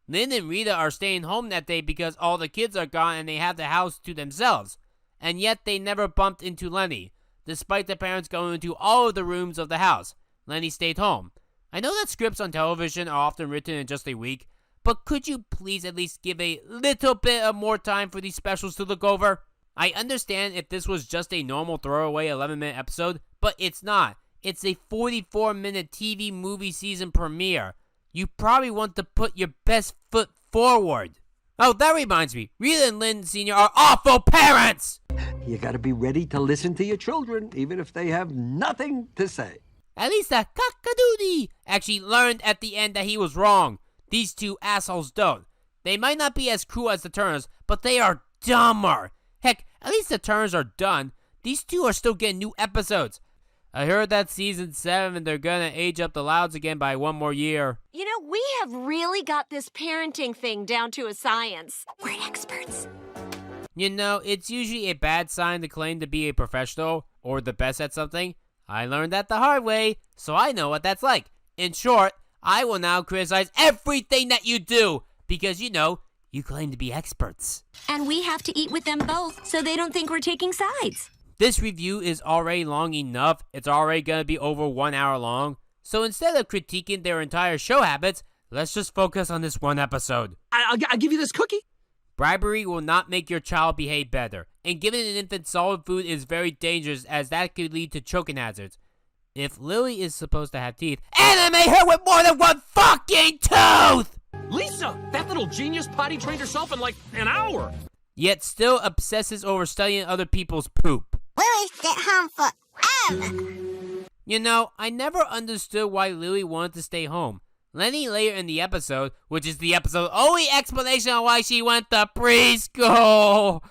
S1: Lynn and Rita are staying home that day because all the kids are gone and they have the house to themselves. And yet they never bumped into Lenny, despite the parents going into all of the rooms of the house. Lenny stayed home. I know that scripts on television are often written in just a week, but could you please at least give a little bit of more time for these specials to look over? I understand if this was just a normal throwaway 11-minute episode, but it's not. It's a 44-minute TV movie season premiere. You probably want to put your best foot forward. Oh, that reminds me. Rita and Lynn Sr. are awful parents!
S16: You gotta be ready to listen to your children, even if they have nothing to say.
S1: At least that cockadoodie actually learned at the end that he was wrong. These 2 assholes don't. They might not be as cool as the Turners, but they are dumber. Heck, at least the Turners are done. These 2 are still getting new episodes. I heard that season 7 they're gonna age up the Louds again by 1 more year.
S12: You know, we have really got this parenting thing down to a science.
S2: We're experts.
S1: You know, it's usually a bad sign to claim to be a professional or the best at something. I learned that the hard way, so I know what that's like. In short, I will now criticize everything that you do because, you know, you claim to be experts.
S12: And we have to eat with them both so they don't think we're taking sides.
S1: This review is already long enough. It's already gonna be over 1 hour long. So instead of critiquing their entire show habits, let's just focus on this one episode.
S11: I'll give you this cookie.
S1: Bribery will not make your child behave better, and giving an infant solid food is very dangerous as that could lead to choking hazards. If Lily is supposed to have teeth, animate her with more than one fucking tooth!
S17: Lisa, that little genius potty trained herself in like an hour.
S1: Yet still obsesses over studying other people's poop.
S3: Lily's at home forever.
S1: You know, I never understood why Lily wanted to stay home. Lenny later in the episode, which is the episode's only explanation on why she went to preschool,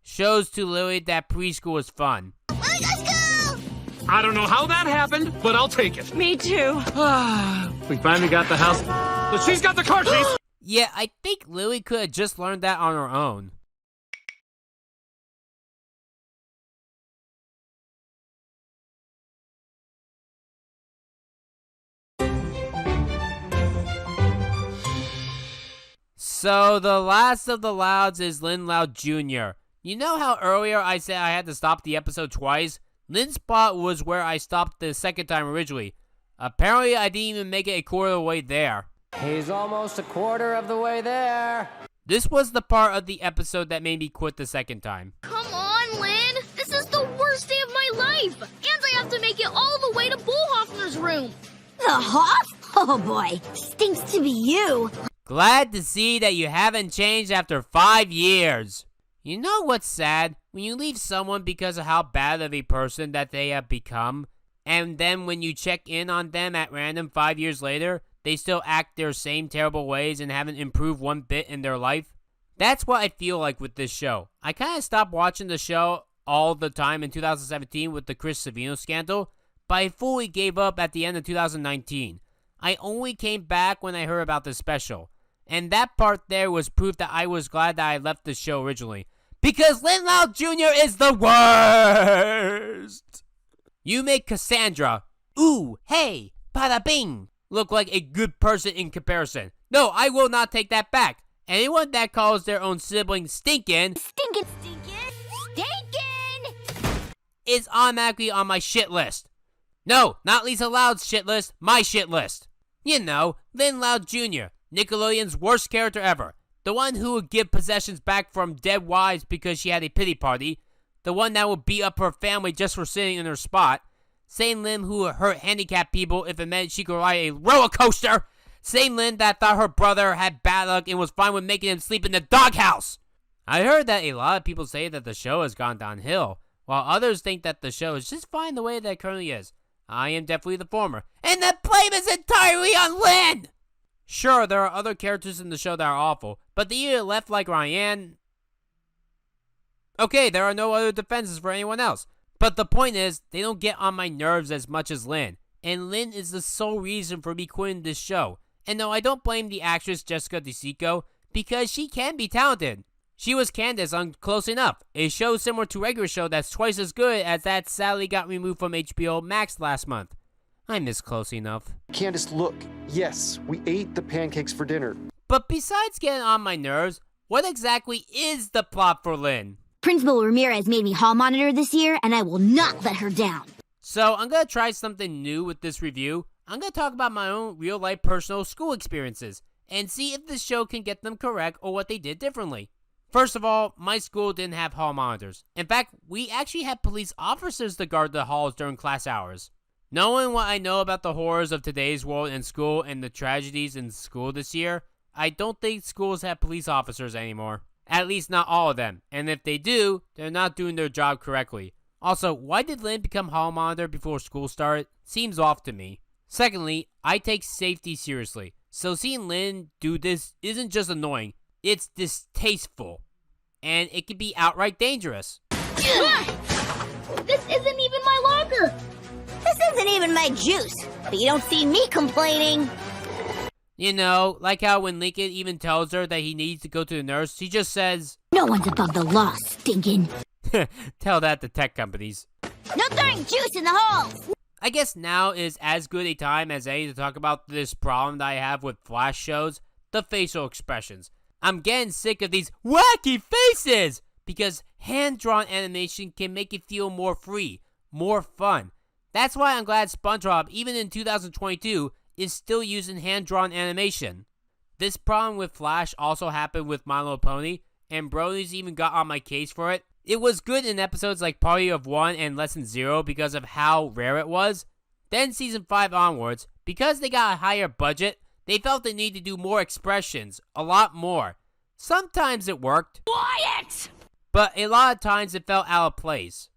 S1: shows to Lily that preschool is fun.
S3: Let's go!
S17: I don't know how that happened, but I'll take it.
S12: Me too.
S17: We finally got the house, but she's got the car keys.
S1: Yeah, I think Lily could have just learned that on her own. So, the last of the Louds is Lynn Loud Jr. You know how earlier I said I had to stop the episode twice? Lynn's spot was where I stopped the second time originally. Apparently, I didn't even make it a quarter of the way there.
S8: He's almost a quarter of the way there.
S1: This was the part of the episode that made me quit the second time.
S4: Come on, Lynn. This is the worst day of my life. And I have to make it all the way to Bullhoffner's room.
S2: The Hoff? Oh boy, stinks to be you.
S1: Glad to see that you haven't changed after 5 years. You know what's sad? When you leave someone because of how bad of a person that they have become, and then when you check in on them at random 5 years later, they still act their same terrible ways and haven't improved one bit in their life. That's what I feel like with this show. I kind of stopped watching the show all the time in 2017 with the Chris Savino scandal, but I fully gave up at the end of 2019. I only came back when I heard about the special. And that part there was proof that I was glad that I left the show originally. Because Lynn Loud Jr. is the worst! You make Cassandra, ooh, hey, bada bing, look like a good person in comparison. No, I will not take that back. Anyone that calls their own sibling stinkin' is automatically on my shit list. No, not Lisa Loud's shit list, my shit list. You know, Lynn Loud Jr., Nickelodeon's worst character ever. The one who would give possessions back from dead wives because she had a pity party. The one that would beat up her family just for sitting in her spot. Same Lynn who would hurt handicapped people if it meant she could ride a roller coaster. Same Lynn that thought her brother had bad luck and was fine with making him sleep in the doghouse. I heard that a lot of people say that the show has gone downhill, while others think that the show is just fine the way that it currently is. I am definitely the former. And the blame is entirely on Lynn! Sure, there are other characters in the show that are awful, but they either left like Ryan. Okay, there are no other defenses for anyone else. But the point is, they don't get on my nerves as much as Lynn. And Lynn is the sole reason for me quitting this show. And no, I don't blame the actress Jessica DeSico, because she can be talented. She was Candace on Close Enough, a show similar to regular show that's twice as good as that sadly got removed from HBO Max last month. I miss Close Enough.
S18: Candace, look. Yes, we ate the pancakes for dinner.
S1: But besides getting on my nerves, what exactly is the plot for Lynn?
S2: Principal Ramirez made me hall monitor this year, and I will not let her down.
S1: So I'm going to try something new with this review. I'm going to talk about my own real-life personal school experiences and see if this show can get them correct or what they did differently. First of all, my school didn't have hall monitors. In fact, we actually had police officers to guard the halls during class hours. Knowing what I know about the horrors of today's world in school and the tragedies in school this year, I don't think schools have police officers anymore. At least not all of them. And if they do, they're not doing their job correctly. Also, why did Lynn become hall monitor before school started? Seems off to me. Secondly, I take safety seriously. So seeing Lynn do this isn't just annoying, it's distasteful. And it can be outright dangerous.
S4: This isn't even my locker!
S3: This
S14: wasn't even my juice, but you don't see me complaining.
S1: You know, like how when Lincoln even tells her that he needs to go to the nurse, he just says,
S14: "No one's above the law, stinking."
S1: Tell that to tech companies.
S14: No throwing juice in the holes!
S1: I guess now is as good a time as any to talk about this problem that I have with Flash shows, the facial expressions. I'm getting sick of these wacky faces! Because hand-drawn animation can make it feel more free, more fun. That's why I'm glad SpongeBob, even in 2022, is still using hand-drawn animation. This problem with Flash also happened with My Little Pony, and Brody's even got on my case for it. It was good in episodes like Party of One and Lesson Zero because of how rare it was. Then Season 5 onwards, because they got a higher budget, they felt the need to do more expressions, a lot more. Sometimes it worked.
S14: Quiet!
S1: But a lot of times it felt out of place.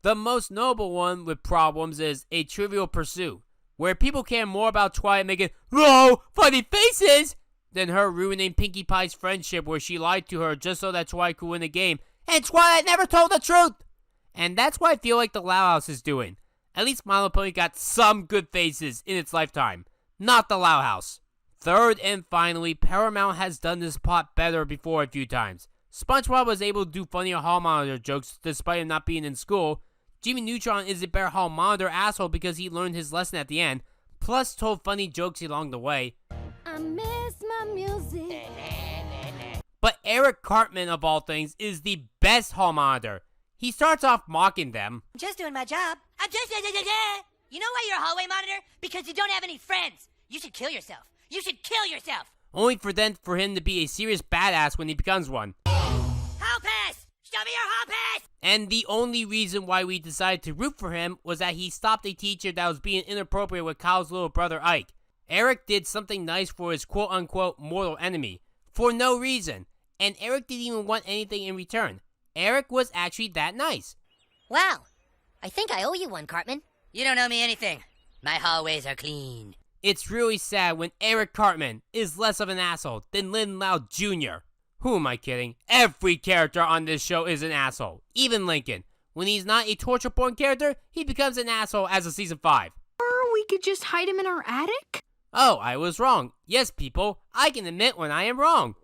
S1: The most notable one with problems is A Trivial Pursuit, where people care more about Twilight making funny faces than her ruining Pinkie Pie's friendship where she lied to her just so that Twilight could win the game, and Twilight never told the truth! And that's what I feel like the Loud House is doing. At least My Little Pony got some good faces in its lifetime, not the Loud House. Third and finally, Paramount has done this plot better before a few times. SpongeBob was able to do funnier hall monitor jokes despite him not being in school. Jimmy Neutron is a better hall monitor asshole because he learned his lesson at the end, plus told funny jokes along the way.
S3: I miss my music.
S1: But Eric Cartman, of all things, is the best hall monitor. He starts off mocking them.
S15: I'm just doing my job. You know why you're a hallway monitor? Because you don't have any friends. You should kill yourself. You should kill yourself!
S1: Only for him to be a serious badass when he becomes one.
S15: Hall pass! Show me your hall pass!
S1: And the only reason why we decided to root for him was that he stopped a teacher that was being inappropriate with Kyle's little brother Ike. Eric did something nice for his quote-unquote mortal enemy. For no reason. And Eric didn't even want anything in return. Eric was actually that nice.
S14: Wow. I think I owe you one, Cartman.
S15: You don't owe me anything. My hallways are clean.
S1: It's really sad when Eric Cartman is less of an asshole than Lynn Loud Jr. Who am I kidding? Every character on this show is an asshole. Even Lincoln. When he's not a torture-porn character, he becomes an asshole as of Season 5.
S19: Or we could just hide him in our attic?
S1: Oh, I was wrong. Yes, people, I can admit when I am wrong.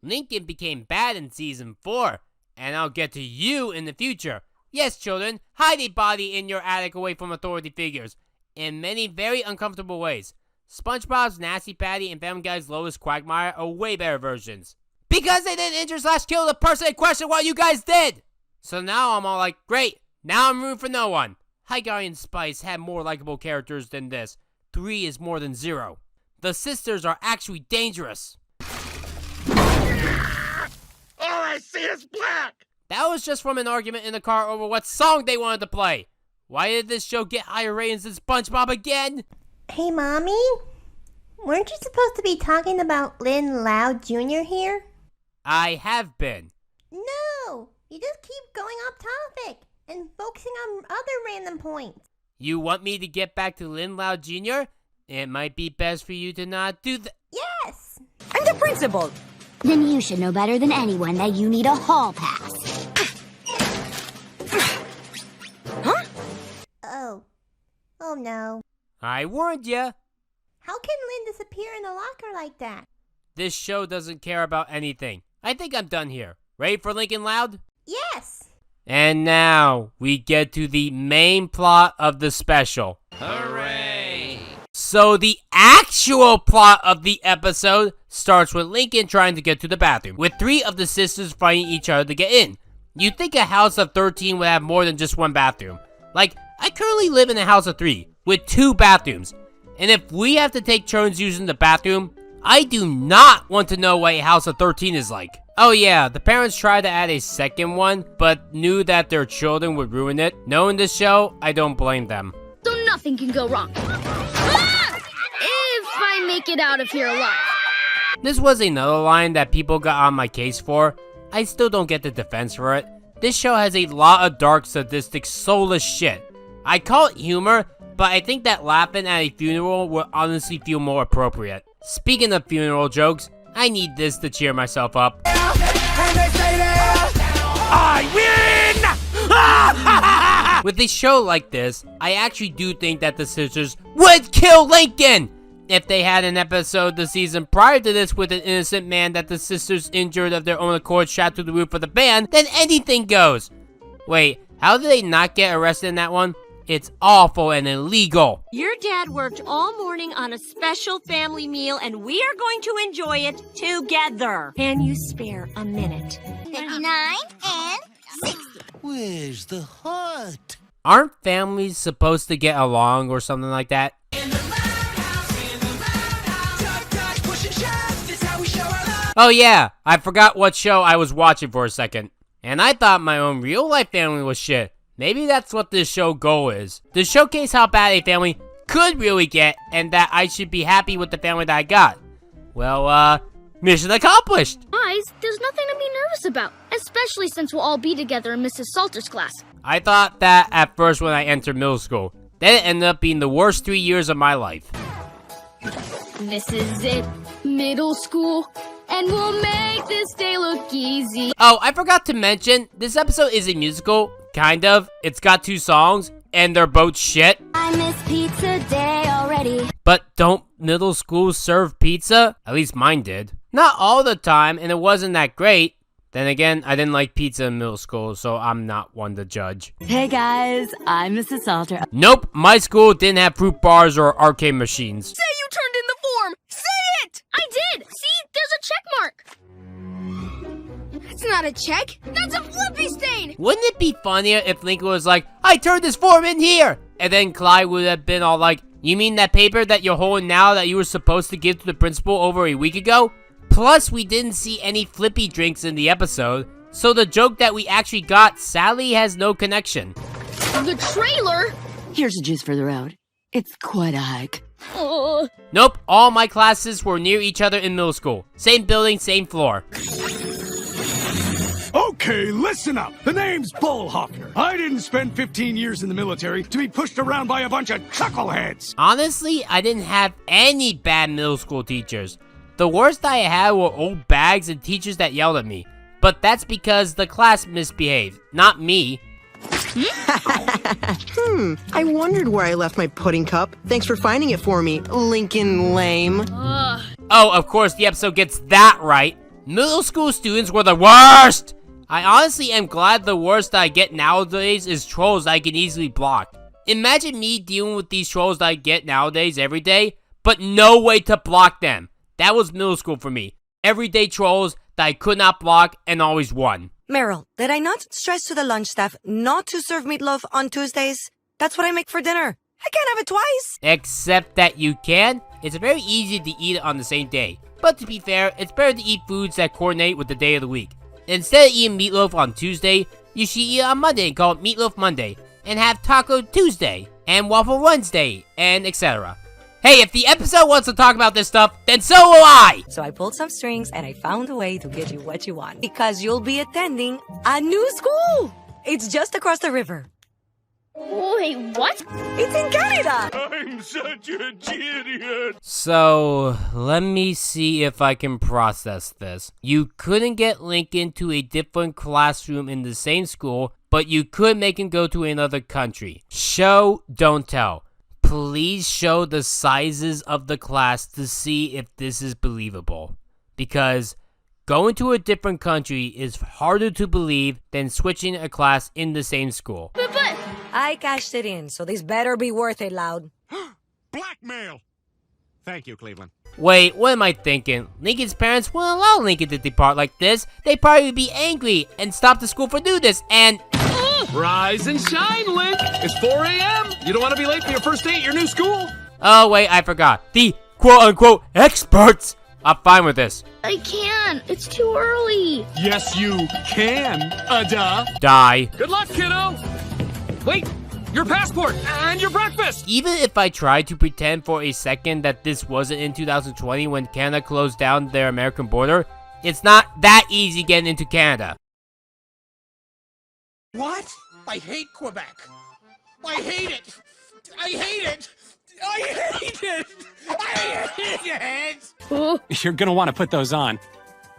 S1: Lincoln became bad in Season 4, and I'll get to you in the future. Yes, children, hide a body in your attic away from authority figures. In many very uncomfortable ways. SpongeBob's Nasty Patty and Family Guy's Lois Quagmire are way better versions. Because they didn't injure/kill the person in question what you guys did! So now I'm all like, great, now I'm rooting for no one. High Guy and Spice had more likable characters than this. 3 is more than 0. The sisters are actually dangerous.
S7: All I see is black!
S1: That was just from an argument in the car over what song they wanted to play. Why did this show get higher ratings than SpongeBob again?
S20: Hey, Mommy? Weren't you supposed to be talking about Lynn Loud Jr. here?
S1: I have been.
S20: No! You just keep going off topic and focusing on other random points.
S1: You want me to get back to Lynn Loud Jr.? It might be best for you to not do that.
S20: Yes!
S14: I'm the principal! Then you should know better than anyone that you need a hall pass. Huh?
S20: Oh no.
S1: I warned ya.
S20: How can Lynn disappear in the locker like that?
S1: This show doesn't care about anything. I think I'm done here. Ready for Lincoln Loud?
S20: Yes!
S1: And now, we get to the main plot of the special.
S7: Hooray!
S1: So the actual plot of the episode starts with Lincoln trying to get to the bathroom, with 3 of the sisters fighting each other to get in. You'd think a house of 13 would have more than just one bathroom. Like, I currently live in a house of 3, with 2 bathrooms. And if we have to take turns using the bathroom, I do not want to know what a house of 13 is like. Oh yeah, the parents tried to add a second one, but knew that their children would ruin it. Knowing this show, I don't blame them.
S4: So nothing can go wrong. Ah! If I make it out of here alive.
S1: This was another line that people got on my case for. I still don't get the defense for it. This show has a lot of dark, sadistic, soulless shit. I call it humor, but I think that laughing at a funeral would honestly feel more appropriate. Speaking of funeral jokes, I need this to cheer myself up.
S7: And they say that I win!
S1: With a show like this, I actually do think that the sisters would kill Lincoln! If they had an episode the season prior to this with an innocent man that the sisters injured of their own accord strapped to the roof of the van, then anything goes. Wait, how did they not get arrested in that one? It's awful and illegal.
S12: Your dad worked all morning on a special family meal, and we are going to enjoy it together. Can you spare a minute?
S3: 59 and 60.
S7: Where's the heart?
S1: Aren't families supposed to get along or something like that? Oh yeah, I forgot what show I was watching for a second. And I thought my own real-life family was shit. Maybe that's what this show goal is. To showcase how bad a family could really get, and that I should be happy with the family that I got. Well, mission accomplished!
S4: Guys, there's nothing to be nervous about, especially since we'll all be together in Mrs. Salter's class.
S1: I thought that at first when I entered middle school. Then it ended up being the worst 3 years of my life.
S4: This is it, middle school, and we'll make this day look easy.
S1: Oh, I forgot to mention, this episode is a musical, kind of. It's got 2 songs, and they're both shit.
S3: I miss pizza day already.
S1: But don't middle schools serve pizza? At least mine did. Not all the time, and it wasn't that great. Then again, I didn't like pizza in middle school, so I'm not one to judge.
S21: Hey guys, I'm Mrs. Salter.
S1: Nope, my school didn't have fruit bars or arcade machines.
S4: Say you turned in the form! Say it! I did! See? There's a check mark! That's not a check! That's a flippy stain!
S1: Wouldn't it be funnier if Lincoln was like, I turned this form in here! And then Clyde would have been all like, you mean that paper that you're holding now that you were supposed to give to the principal over a week ago? Plus, we didn't see any flippy drinks in the episode, so the joke that we actually got sadly has no connection.
S4: The trailer?
S21: Here's a juice for the road. It's quite a hike.
S1: Nope, all my classes were near each other in middle school. Same building, same floor.
S22: Okay, listen up. The name's Bullhawker. I didn't spend 15 years in the military to be pushed around by a bunch of chuckleheads.
S1: Honestly, I didn't have any bad middle school teachers. The worst I had were old bags and teachers that yelled at me. But that's because the class misbehaved, not me.
S23: I wondered where I left my pudding cup. Thanks for finding it for me, Lincoln Lame.
S1: Oh, of course the episode gets that right. Middle school students were the worst! I honestly am glad the worst I get nowadays is trolls I can easily block. Imagine me dealing with these trolls that I get nowadays every day, but no way to block them. That was middle school for me. Everyday trolls that I could not block and always won.
S24: Meryl, did I not stress to the lunch staff not to serve meatloaf on Tuesdays? That's what I make for dinner. I can't have it twice.
S1: Except that you can. It's very easy to eat it on the same day. But to be fair, it's better to eat foods that coordinate with the day of the week. Instead of eating meatloaf on Tuesday, you should eat it on Monday and call it Meatloaf Monday. And have Taco Tuesday, and Waffle Wednesday, and etc. Hey, if the episode wants to talk about this stuff, then so will I!
S24: So I pulled some strings and I found a way to get you what you want. Because you'll be attending a new school! It's just across the river.
S4: Wait, what?
S24: It's in Canada!
S6: I'm such a idiot!
S1: So, let me see if I can process this. You couldn't get Lincoln to a different classroom in the same school, but you could make him go to another country. Show, don't tell. Please show the sizes of the class to see if this is believable. Because going to a different country is harder to believe than switching a class in the same school.
S4: But
S24: I cashed it in, so this better be worth it, Loud.
S22: Blackmail! Thank you, Cleveland.
S1: Wait, what am I thinking? Lincoln's parents wouldn't allow Lincoln to depart like this. They'd probably be angry and stop the school for doing this, and...
S17: Rise and shine, Link! It's 4 a.m. You don't want to be late for your first day at your new school.
S1: Oh, wait, I forgot. The quote-unquote experts are fine with this.
S4: I can't. It's too early.
S22: Yes, you can. Duh.
S1: Die.
S17: Good luck, kiddo. Wait, your passport and your breakfast.
S1: Even if I tried to pretend for a second that this wasn't in 2020 when Canada closed down their American border, it's not that easy getting into Canada.
S7: What? I hate Quebec. I hate it. I hate it. I hate it. I hate it.
S17: You're gonna want to put those on.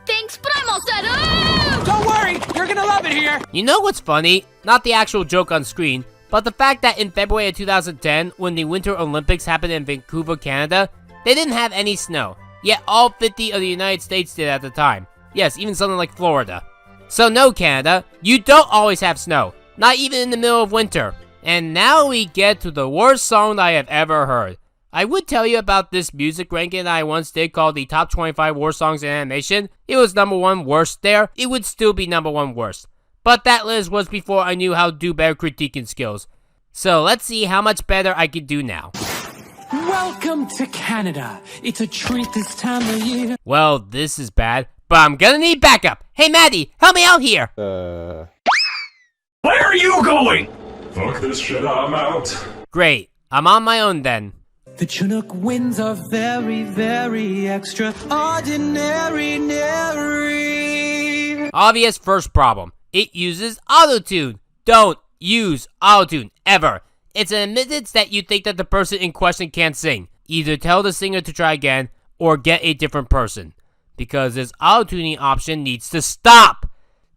S4: Thanks, but I'm all set. Oh!
S17: Don't worry, you're gonna love it here.
S1: You know what's funny? Not the actual joke on screen, But the fact that in February of 2010, when the Winter Olympics happened in Vancouver, Canada, they didn't have any snow. Yet all 50 of the United States did at the time. Yes, even something like Florida. So no, Canada, you don't always have snow. Not even in the middle of winter. And now we get to the worst song I have ever heard. I would tell you about this music ranking that I once did called the Top 25 Worst Songs in Animation. It was #1 worst there. It would still be #1 worst. But that list was before I knew how to do better critiquing skills. So let's see how much better I can do now.
S5: Welcome to Canada. It's a treat this time of year.
S1: Well, this is bad, but I'm gonna need backup. Hey, Maddie, help me out here.
S9: Where are you going? Fuck this shit, I'm out.
S1: Great, I'm on my own then.
S5: The Chinook winds are very, very extraordinary.
S1: Obvious first problem. It uses autotune. Don't use autotune, ever. It's an admittance that you think that the person in question can't sing. Either tell the singer to try again, or get a different person. Because this autotuning option needs to stop!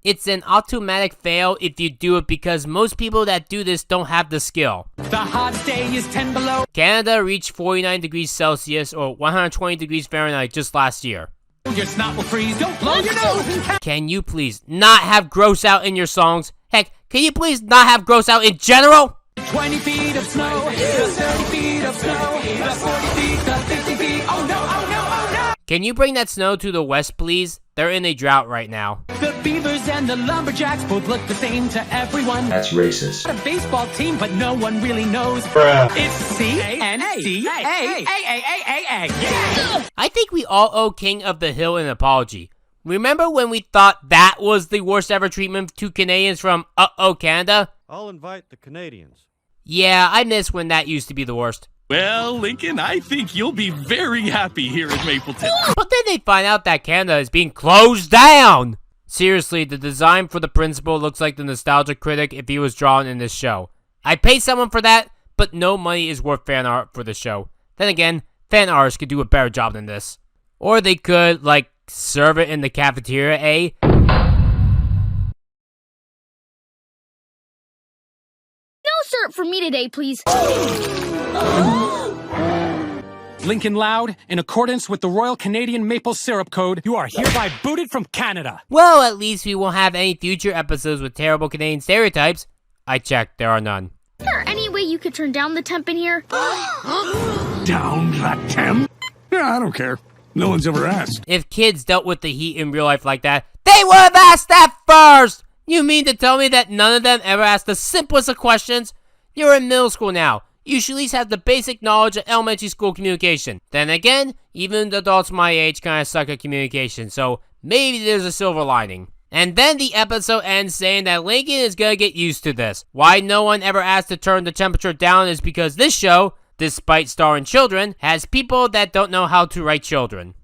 S1: It's an automatic fail if you do it because most people that do this don't have the skill.
S5: The hottest day is 10 below.
S1: Canada reached 49 degrees Celsius or 120 degrees Fahrenheit just last year.
S5: Your snot will freeze, don't blow your nose and
S1: Can you please not have gross out in your songs? Heck, can you please not have gross out in general?
S5: 20 feet of snow, 30 feet of snow, 40 feet, 50 feet, oh no, oh no, oh no!
S1: Can you bring that snow to the west, please? They're in a drought right now.
S5: The Beavers and the Lumberjacks both look the same to everyone.
S9: That's racist.
S5: A baseball team, but no one really knows.
S9: Bruh.
S5: It's C-A-N-D-A-A-A-A-A. Yeah!
S1: I think we all owe King of the Hill an apology. Remember when we thought that was the worst ever treatment to Canadians from Uh-Oh Canada?
S10: I'll invite the Canadians.
S1: Yeah, I miss when that used to be the worst.
S17: Well, Lincoln, I think you'll be very happy here in Mapleton.
S1: But then they find out that Canada is being closed down! Seriously, the design for the principal looks like the nostalgia critic if he was drawn in this show. I'd pay someone for that, but no money is worth fan art for the show. Then again, fan artists could do a better job than this. Or they could, like, serve it in the cafeteria, eh?
S4: No syrup for me today, please.
S5: Lincoln Loud, in accordance with the Royal Canadian Maple Syrup Code, you are hereby booted from Canada.
S1: Well, at least we won't have any future episodes with terrible Canadian stereotypes. I checked, there are none.
S4: Is there any way you could turn down the temp in here?
S22: Down the temp? Yeah, I don't care. No one's ever asked.
S1: If kids dealt with the heat in real life like that, they would have asked that first! You mean to tell me that none of them ever asked the simplest of questions? You're in middle school now. You should at least have the basic knowledge of elementary school communication. Then again, even the adults my age kind of suck at communication, so maybe there's a silver lining. And then the episode ends saying that Lincoln is gonna get used to this. Why no one ever asked to turn the temperature down is because this show, despite starring children, has people that don't know how to write children.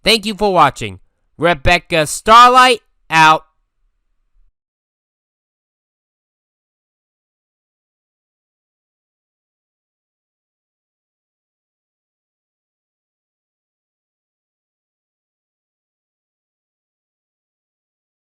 S1: Thank you for watching. Rebecca Starlight, out.